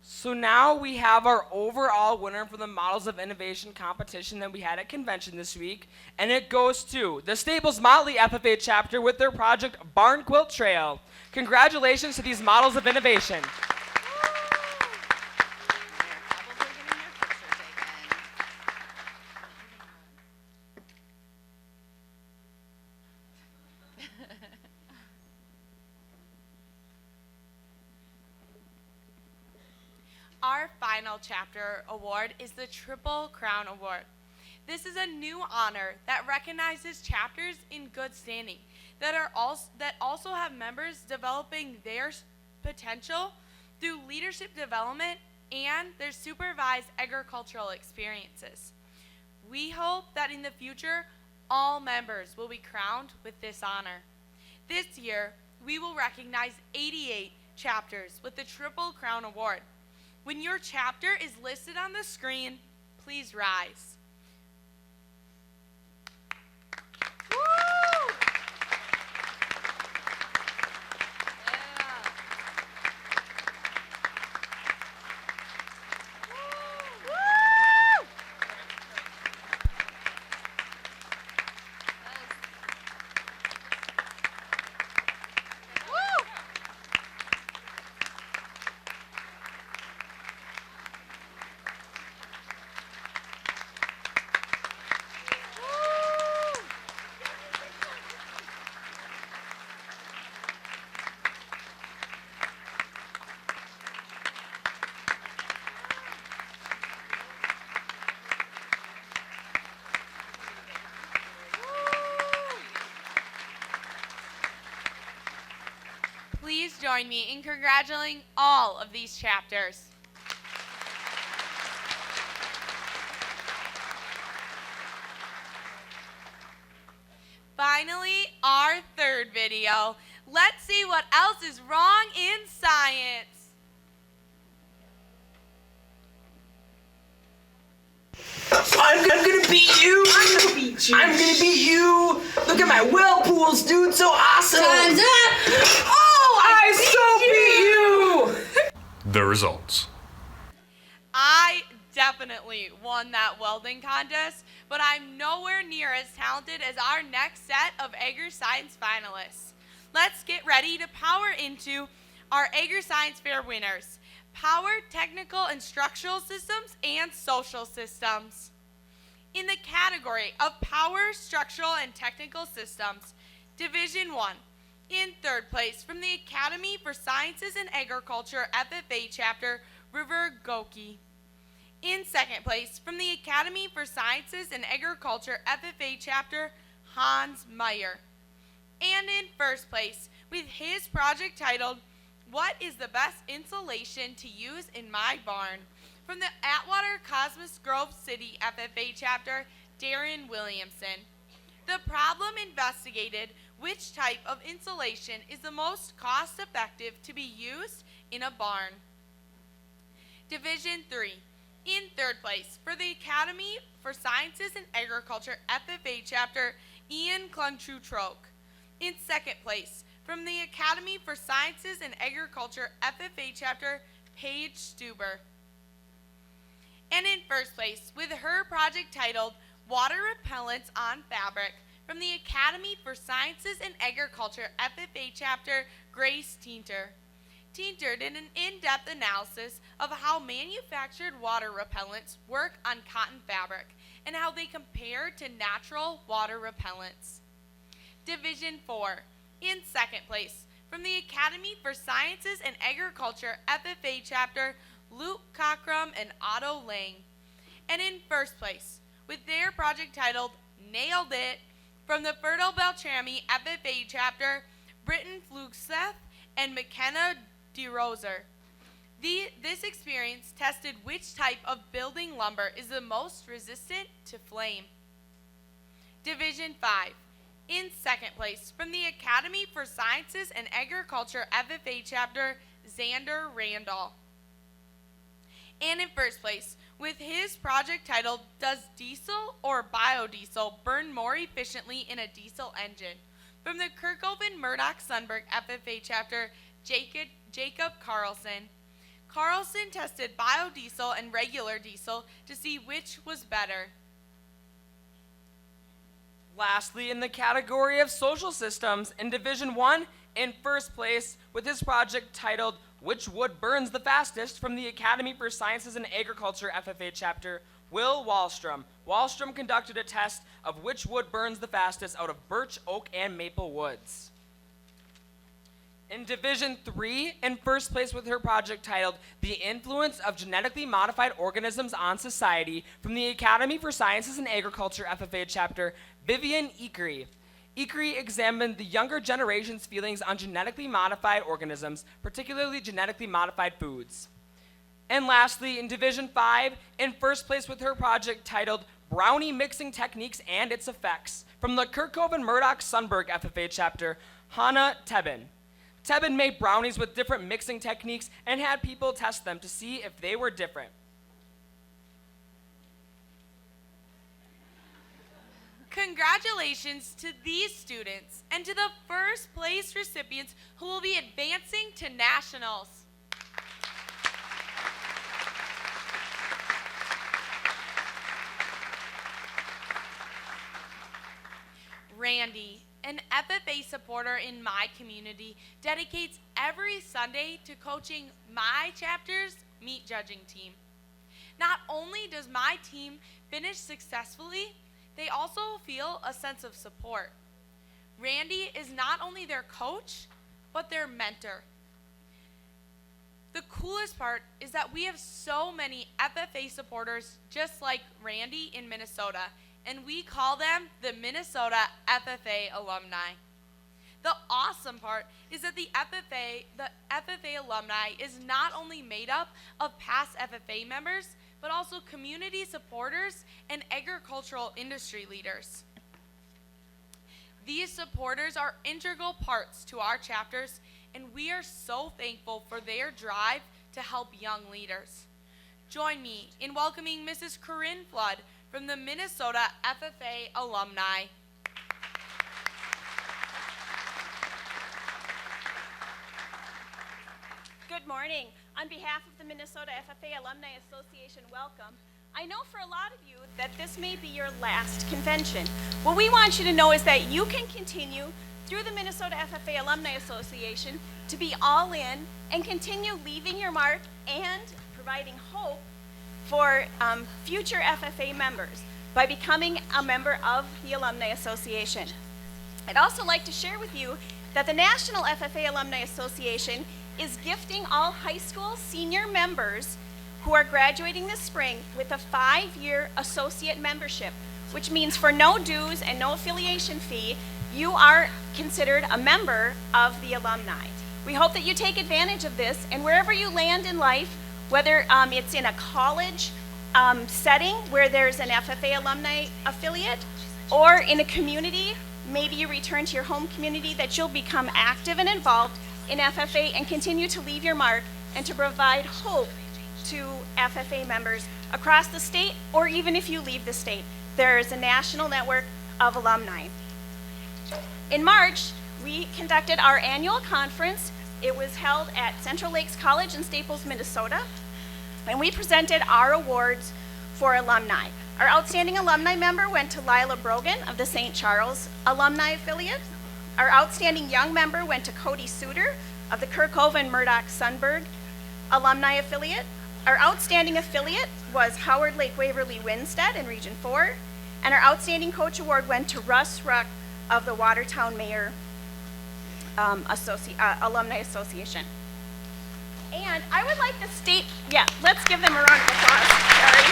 So now we have our overall winner for the Models of Innovation competition that we had at convention this week, and it goes to the Staples Motley FFA chapter with their project Barn Quilt Trail. Congratulations to these Models of Innovation. Our final chapter award is the Triple Crown Award. This is a new honor that recognizes chapters in good standing that also have members developing their potential through leadership development and their supervised agricultural experiences. We hope that in the future, all members will be crowned with this honor. This year, we will recognize 88 chapters with the Triple Crown Award. When your chapter is listed on the screen, please rise. Please join me in congratulating all of these chapters. Finally, our third video. Let's see what else is wrong in science. I'm gonna beat you! I'm gonna beat you! I'm gonna beat you! Look at my well pools, dude, so awesome! Time's up! Oh, I so beat you! The results. I definitely won that welding contest, but I'm nowhere near as talented as our next set of Agriscience finalists. Let's get ready to power into our Agriscience Fair winners: Power, Technical and Structural Systems, and Social Systems. In the category of Power, Structural and Technical Systems, Division 1, in third place from the Academy for Sciences and Agriculture FFA chapter, River Goki. In second place from the Academy for Sciences and Agriculture FFA chapter, Hans Meyer. And in first place with his project titled, What is the best insulation to use in my barn? From the Atwater Cosmos Grove City FFA chapter, Darren Williamson. The problem investigated which type of insulation is the most cost-effective to be used in a barn. Division 3. In third place for the Academy for Sciences and Agriculture FFA chapter, Ian Klungtru-Troke. In second place from the Academy for Sciences and Agriculture FFA chapter, Paige Stuber. And in first place with her project titled Water Repellents on Fabric from the Academy for Sciences and Agriculture FFA chapter, Grace Teinter. Teinter did an in-depth analysis of how manufactured water repellents work on cotton fabric and how they compare to natural water repellents. Division 4. In second place from the Academy for Sciences and Agriculture FFA chapter, Luke Cockrum and Otto Lang. And in first place, with their project titled Nailed It, from the Fertile Beltrami FFA chapter, Britton Flugseth and McKenna DeRoser. This experience tested which type of building lumber is the most resistant to flame. Division 5. In second place, from the Academy for Sciences and Agriculture FFA chapter, Xander Randall. And in first place, with his project titled, Does Diesel or Biodiesel Burn More Efficiently in a Diesel Engine? From the Kirkhoven-Murdoch-Sundberg FFA chapter, Jacob Carlson. Carlson tested biodiesel and regular diesel to see which was better. Lastly, in the category of social systems, in Division 1, in first place, with his project titled, Which Wood Burns the Fastest, from the Academy for Sciences and Agriculture FFA chapter, Will Wallstrom. Wallstrom conducted a test of which wood burns the fastest out of birch, oak, and maple woods. In Division 3, in first place with her project titled, The Influence of Genetically Modified Organisms on Society, from the Academy for Sciences and Agriculture FFA chapter, Vivian Ekery. Ekery examined the younger generation's feelings on genetically modified organisms, particularly genetically modified foods. And lastly, in Division 5, in first place with her project titled Brownie Mixing Techniques and Its Effects, from the Kirkhoven-Murdoch-Sundberg FFA chapter, Hannah Tebben. Tebben made brownies with different mixing techniques and had people test them to see if they were different. Congratulations to these students and to the first place recipients who will be advancing to nationals. Randy, an FFA supporter in my community, dedicates every Sunday to coaching my chapter's meat judging team. Not only does my team finish successfully, they also feel a sense of support. Randy is not only their coach, but their mentor. The coolest part is that we have so many FFA supporters just like Randy in Minnesota, and we call them the Minnesota FFA alumni. The awesome part is that the FFA alumni is not only made up of past FFA members, but also community supporters and agricultural industry leaders. These supporters are integral parts to our chapters, and we are so thankful for their drive to help young leaders. Join me in welcoming Mrs. Corinne Flood from the Minnesota FFA alumni. Good morning. On behalf of the Minnesota FFA Alumni Association, welcome. I know for a lot of you that this may be your last convention. What we want you to know is that you can continue through the Minnesota FFA Alumni Association to be all in and continue leaving your mark and providing hope for future FFA members by becoming a member of the Alumni Association. I'd also like to share with you that the National FFA Alumni Association is gifting all high school senior members who are graduating this spring with a 5-year associate membership, which means for no dues and no affiliation fee, you are considered a member of the alumni. We hope that you take advantage of this, and wherever you land in life, whether it's in a college setting where there's an FFA alumni affiliate, or in a community, maybe you return to your home community, that you'll become active and involved in FFA and continue to leave your mark and to provide hope to FFA members across the state, or even if you leave the state. There is a national network of alumni. In March, we conducted our annual conference. It was held at Central Lakes College in Staples, Minnesota, and we presented our awards for alumni. Our outstanding alumni member went to Lila Brogan of the St. Charles Alumni Affiliate. Our outstanding young member went to Cody Suter of the Kirkhoven-Murdoch-Sundberg Alumni Affiliate. Our outstanding affiliate was Howard Lake Waverly Winstead in Region 4. And our outstanding coach award went to Russ Ruck of the Watertown Mayor Alumni Association. And I would like the state, yeah, let's give them a round of applause. Sorry.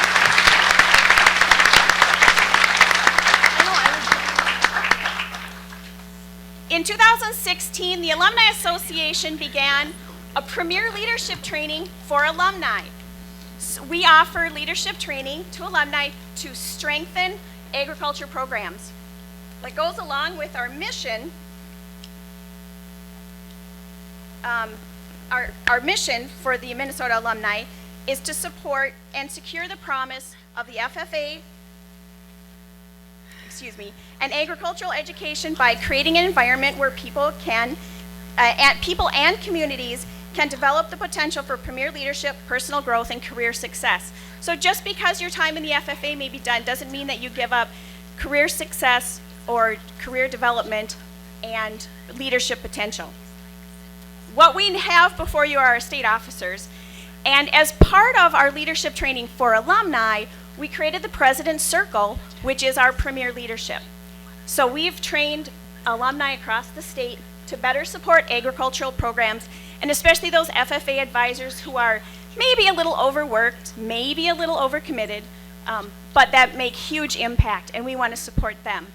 In 2016, the Alumni Association began a premier leadership training for alumni. So we offer leadership training to alumni to strengthen agriculture programs. That goes along with our mission. Our mission for the Minnesota alumni is to support and secure the promise of the FFA, and agricultural education by creating an environment where people and communities can develop the potential for premier leadership, personal growth, and career success. So just because your time in the FFA may be done doesn't mean that you give up career success or career development and leadership potential. What we have before you are our state officers, and as part of our leadership training for alumni, we created the President's Circle, which is our premier leadership. So we've trained alumni across the state to better support agricultural programs, and especially those FFA advisors who are maybe a little overworked, maybe a little overcommitted, but that make huge impact, and we want to support them.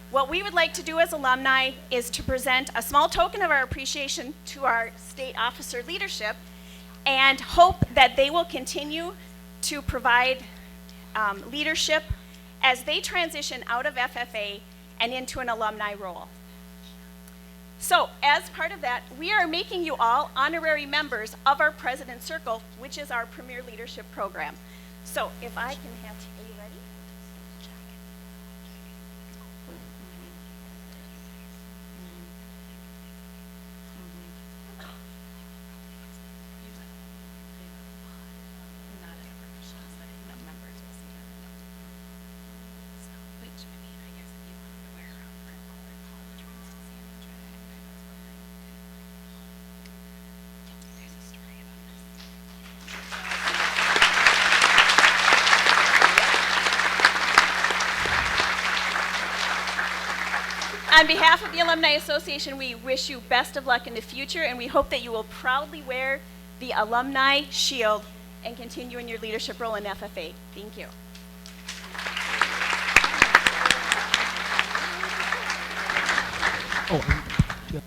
What we would like to do as alumni is to present a small token of our appreciation to our state officer leadership and hope that they will continue to provide leadership as they transition out of FFA and into an alumni role. So as part of that, we are making you all honorary members of our President's Circle, which is our premier leadership program. So if I can have, are you ready? On behalf of the Alumni Association, we wish you best of luck in the future, and we hope that you will proudly wear the alumni shield and continue in your leadership role in FFA. Thank you.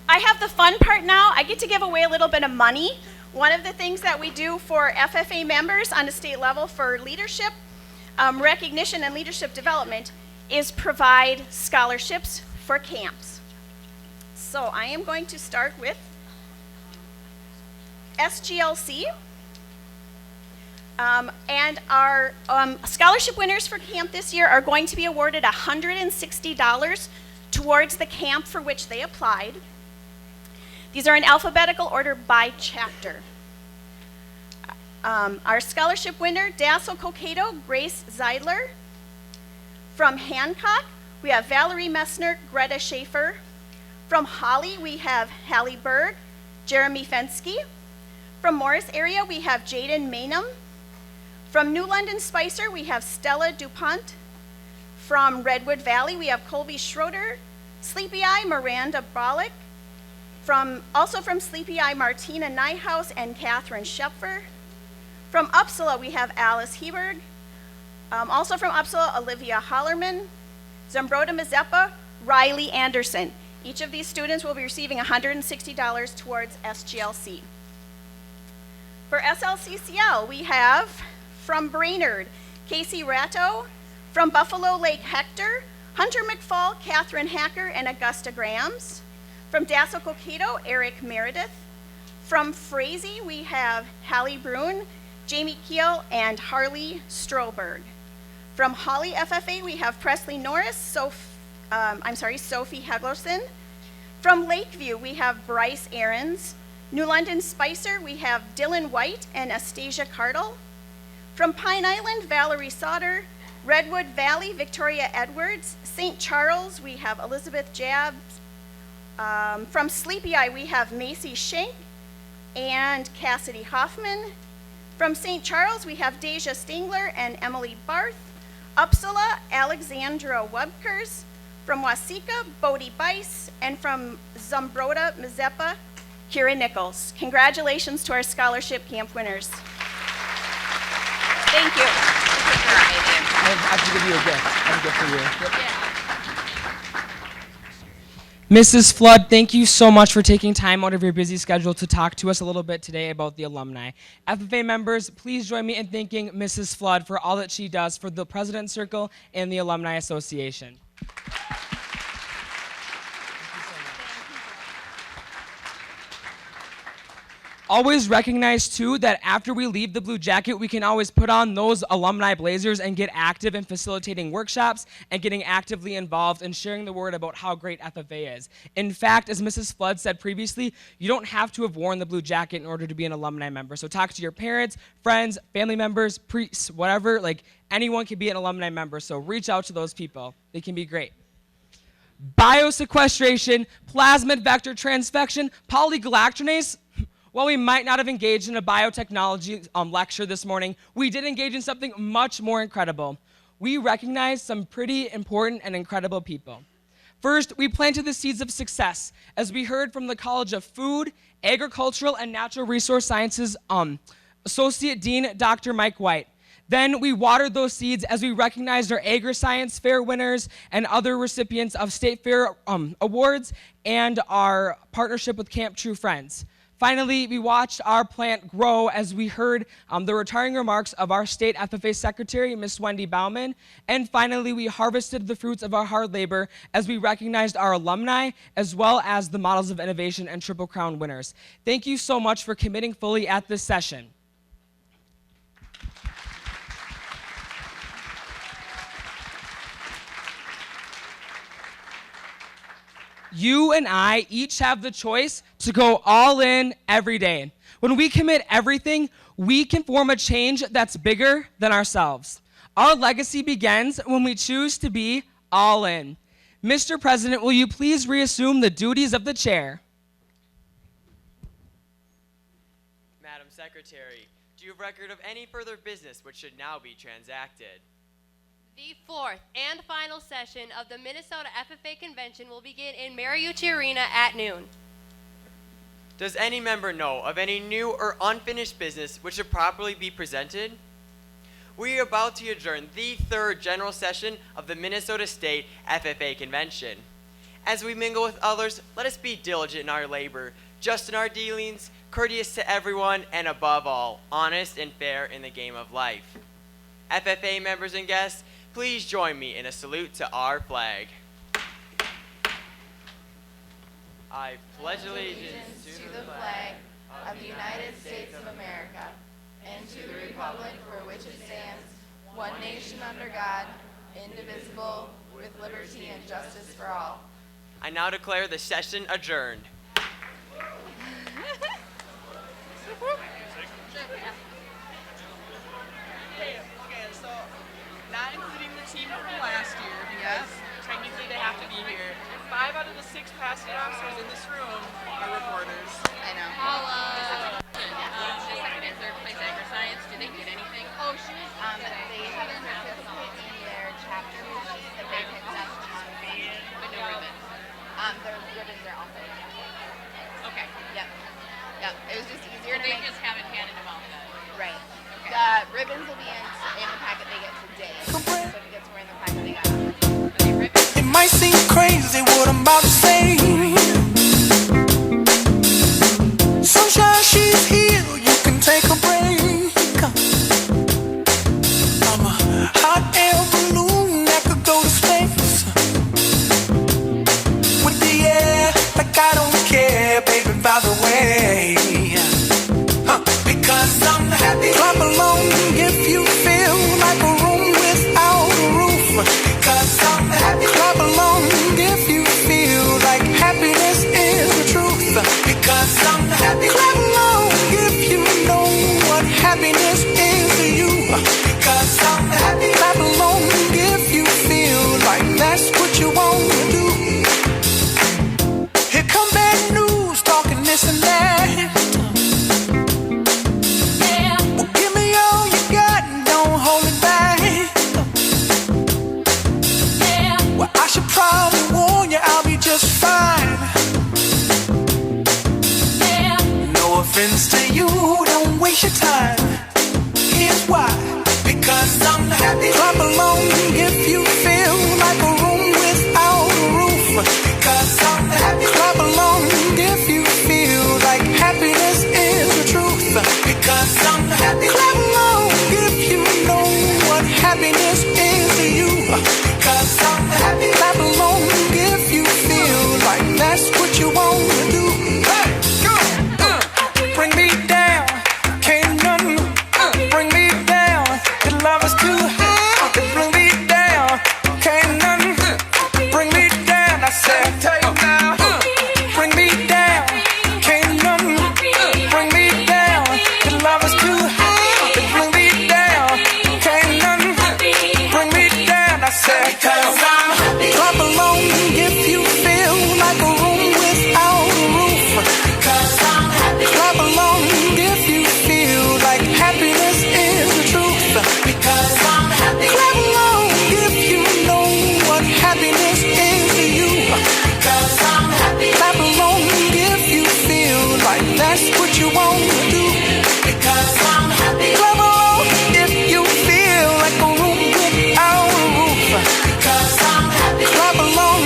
I have the fun part now. I get to give away a little bit of money. One of the things that we do for FFA members on the state level for leadership recognition and leadership development is provide scholarships for camps. So I am going to start with SGLC. And our scholarship winners for camp this year are going to be awarded $160 towards the camp for which they applied. These are in alphabetical order by chapter. Our scholarship winner, Dassel Cocato, Grace Zeidler. From Hancock, we have Valerie Messner, Greta Schaefer. From Holly, we have Hallie Berg, Jeremy Fensky. From Morris area, we have Jaden Maynham. From New London Spicer, we have Stella DuPont. From Redwood Valley, we have Colby Schroeder, Sleepy Eye, Miranda Bollock. Also from Sleepy Eye, Martina Nyhouse and Catherine Schepfer. From Uppsala, we have Alice Heberg. Also from Uppsala, Olivia Hollerman. Zambroda Mazeppa, Riley Anderson. Each of these students will be receiving $160 towards SGLC. For SLCCL, we have from Brainerd, Casey Ratto. From Buffalo Lake, Hector, Hunter McFall, Catherine Hacker, and Augusta Grahams. From Dassel Coquito, Eric Meredith. From Frazee, we have Hallie Brune, Jamie Keel, and Harley Stroberg. From Holly FFA, we have Presley Norris, Sophie Heglerson. From Lakeview, we have Bryce Ahrens. New London Spicer, we have Dylan White and Astasia Cardle. From Pine Island, Valerie Sauter. Redwood Valley, Victoria Edwards. St. Charles, we have Elizabeth Jabs. From Sleepy Eye, we have Macy Schenk and Cassidy Hoffman. From St. Charles, we have Deja Stingler and Emily Barth. Uppsala, Alexandra Webkers. From Waseca, Bodie Bice. And from Zambroda Mazeppa, Kira Nichols. Congratulations to our scholarship camp winners. Thank you. I have to give you a gift. I have a gift for you. Mrs. Flood, thank you so much for taking time out of your busy schedule to talk to us a little bit today about the alumni. FFA members, please join me in thanking Mrs. Flood for all that she does for the President's Circle and the Alumni Association. Always recognize, too, that after we leave the Blue Jacket, we can always put on those alumni blazers and get active in facilitating workshops and getting actively involved in sharing the word about how great FFA is. In fact, as Mrs. Flood said previously, you don't have to have worn the Blue Jacket in order to be an alumni member. So talk to your parents, friends, family members, priests, whatever. Like, anyone can be an alumni member, so reach out to those people. They can be great. Biosequestration, plasmid vector transfection, polygalactonase. While we might not have engaged in a biotechnology lecture this morning, we did engage in something much more incredible. We recognized some pretty important and incredible people. First, we planted the seeds of success, as we heard from the College of Food, Agricultural, and Natural Resource Sciences Associate Dean Dr. Mike White. Then we watered those seeds as we recognized our Agriscience Fair winners and other recipients of State Fair awards and our partnership with Camp True Friends. Finally, we watched our plant grow as we heard the retiring remarks of our state FFA secretary, Ms. Wendy Bauman. And finally, we harvested the fruits of our hard labor as we recognized our alumni, as well as the Models of Innovation and Triple Crown winners. Thank you so much for committing fully at this session. You and I each have the choice to go all in every day. When we commit everything, we can form a change that's bigger than ourselves. Our legacy begins when we choose to be all in. Mr. President, will you please reassume the duties of the chair? Madam Secretary, do you have record of any further business which should now be transacted? The fourth and final session of the Minnesota FFA Convention will begin in Mariucci Arena at noon. Does any member know of any new or unfinished business which should properly be presented? We are about to adjourn the third general session of the Minnesota State FFA Convention. As we mingle with others, let us be diligent in our labor, just in our dealings, courteous to everyone, and above all, honest and fair in the game of life. FFA members and guests, please join me in a salute to our flag. I pledge allegiance to the flag of the United States of America and to the republic for which it stands, one nation under God, indivisible, with liberty and justice for all. I now declare the session adjourned. Okay, so not including the team from last year, because technically they have to be here. 5 out of the 6 passing officers in this room are reporters. I know. Paula. The second and third place Agriscience, did they get anything? Oh, shoot. They haven't participated in their chapter meetings that they picked up on Facebook. But no ribbons. Their ribbons are also in the Okay. Yep. Yep. It was just easier to make. They just haven't handed them out then. Right. Okay. The ribbons will be in the packet they get today. So if it gets more in the packet they got. It might seem crazy what I'm about to say. Sunshine, she's here, you can take a break. I'm a hot air balloon that could go to space. With the air, like I don't care, baby, by the way. Because I'm happy. Clap along if you feel like a room without a roof. Because I'm happy. Clap along if you feel like happiness is the truth. Because I'm happy. Clap along if you know what happiness is to you. Because I'm happy. Clap along if you feel like that's what you want to do. Here come bad news, talking this and that. Well, give me all you got and don't hold it back. Well, I should probably warn you, I'll be just fine. friends to you, don't waste your time. Here's why. Because I'm happy. Clap along if you feel like a room without a roof. Because I'm happy. Clap along if you feel like happiness is the truth. Because I'm happy. Clap along if you know what happiness is to you. Because I'm happy. Clap along if you feel like that's what you want to do. Hey, go. Bring me down. Can't nothing bring me down. The love is too high. Bring me down. Can't nothing bring me down. I said, take now. Bring me down. Can't nothing bring me down. The love is too high. Bring me down. Can't nothing bring me down. I said, cause I'm happy. Clap along if you feel like a room without a roof. Cause I'm happy. Clap along if you feel like happiness is the truth. Because I'm happy. Clap along if you know what happiness is to you. Because I'm happy. Clap along if you feel like that's what you want to do. Because I'm happy. Clap along if you feel like a room without a roof. Because I'm happy. Clap along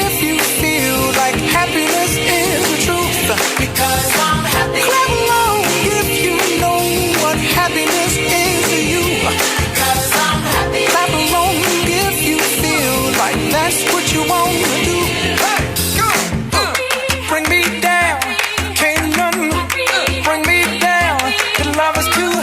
if you feel like happiness is the truth. Because I'm happy. Clap along if you know what happiness is to you. Because I'm happy. Clap along if you feel like that's what you want to do. Hey, go. Bring me down. Can't nothing bring me down. The love is too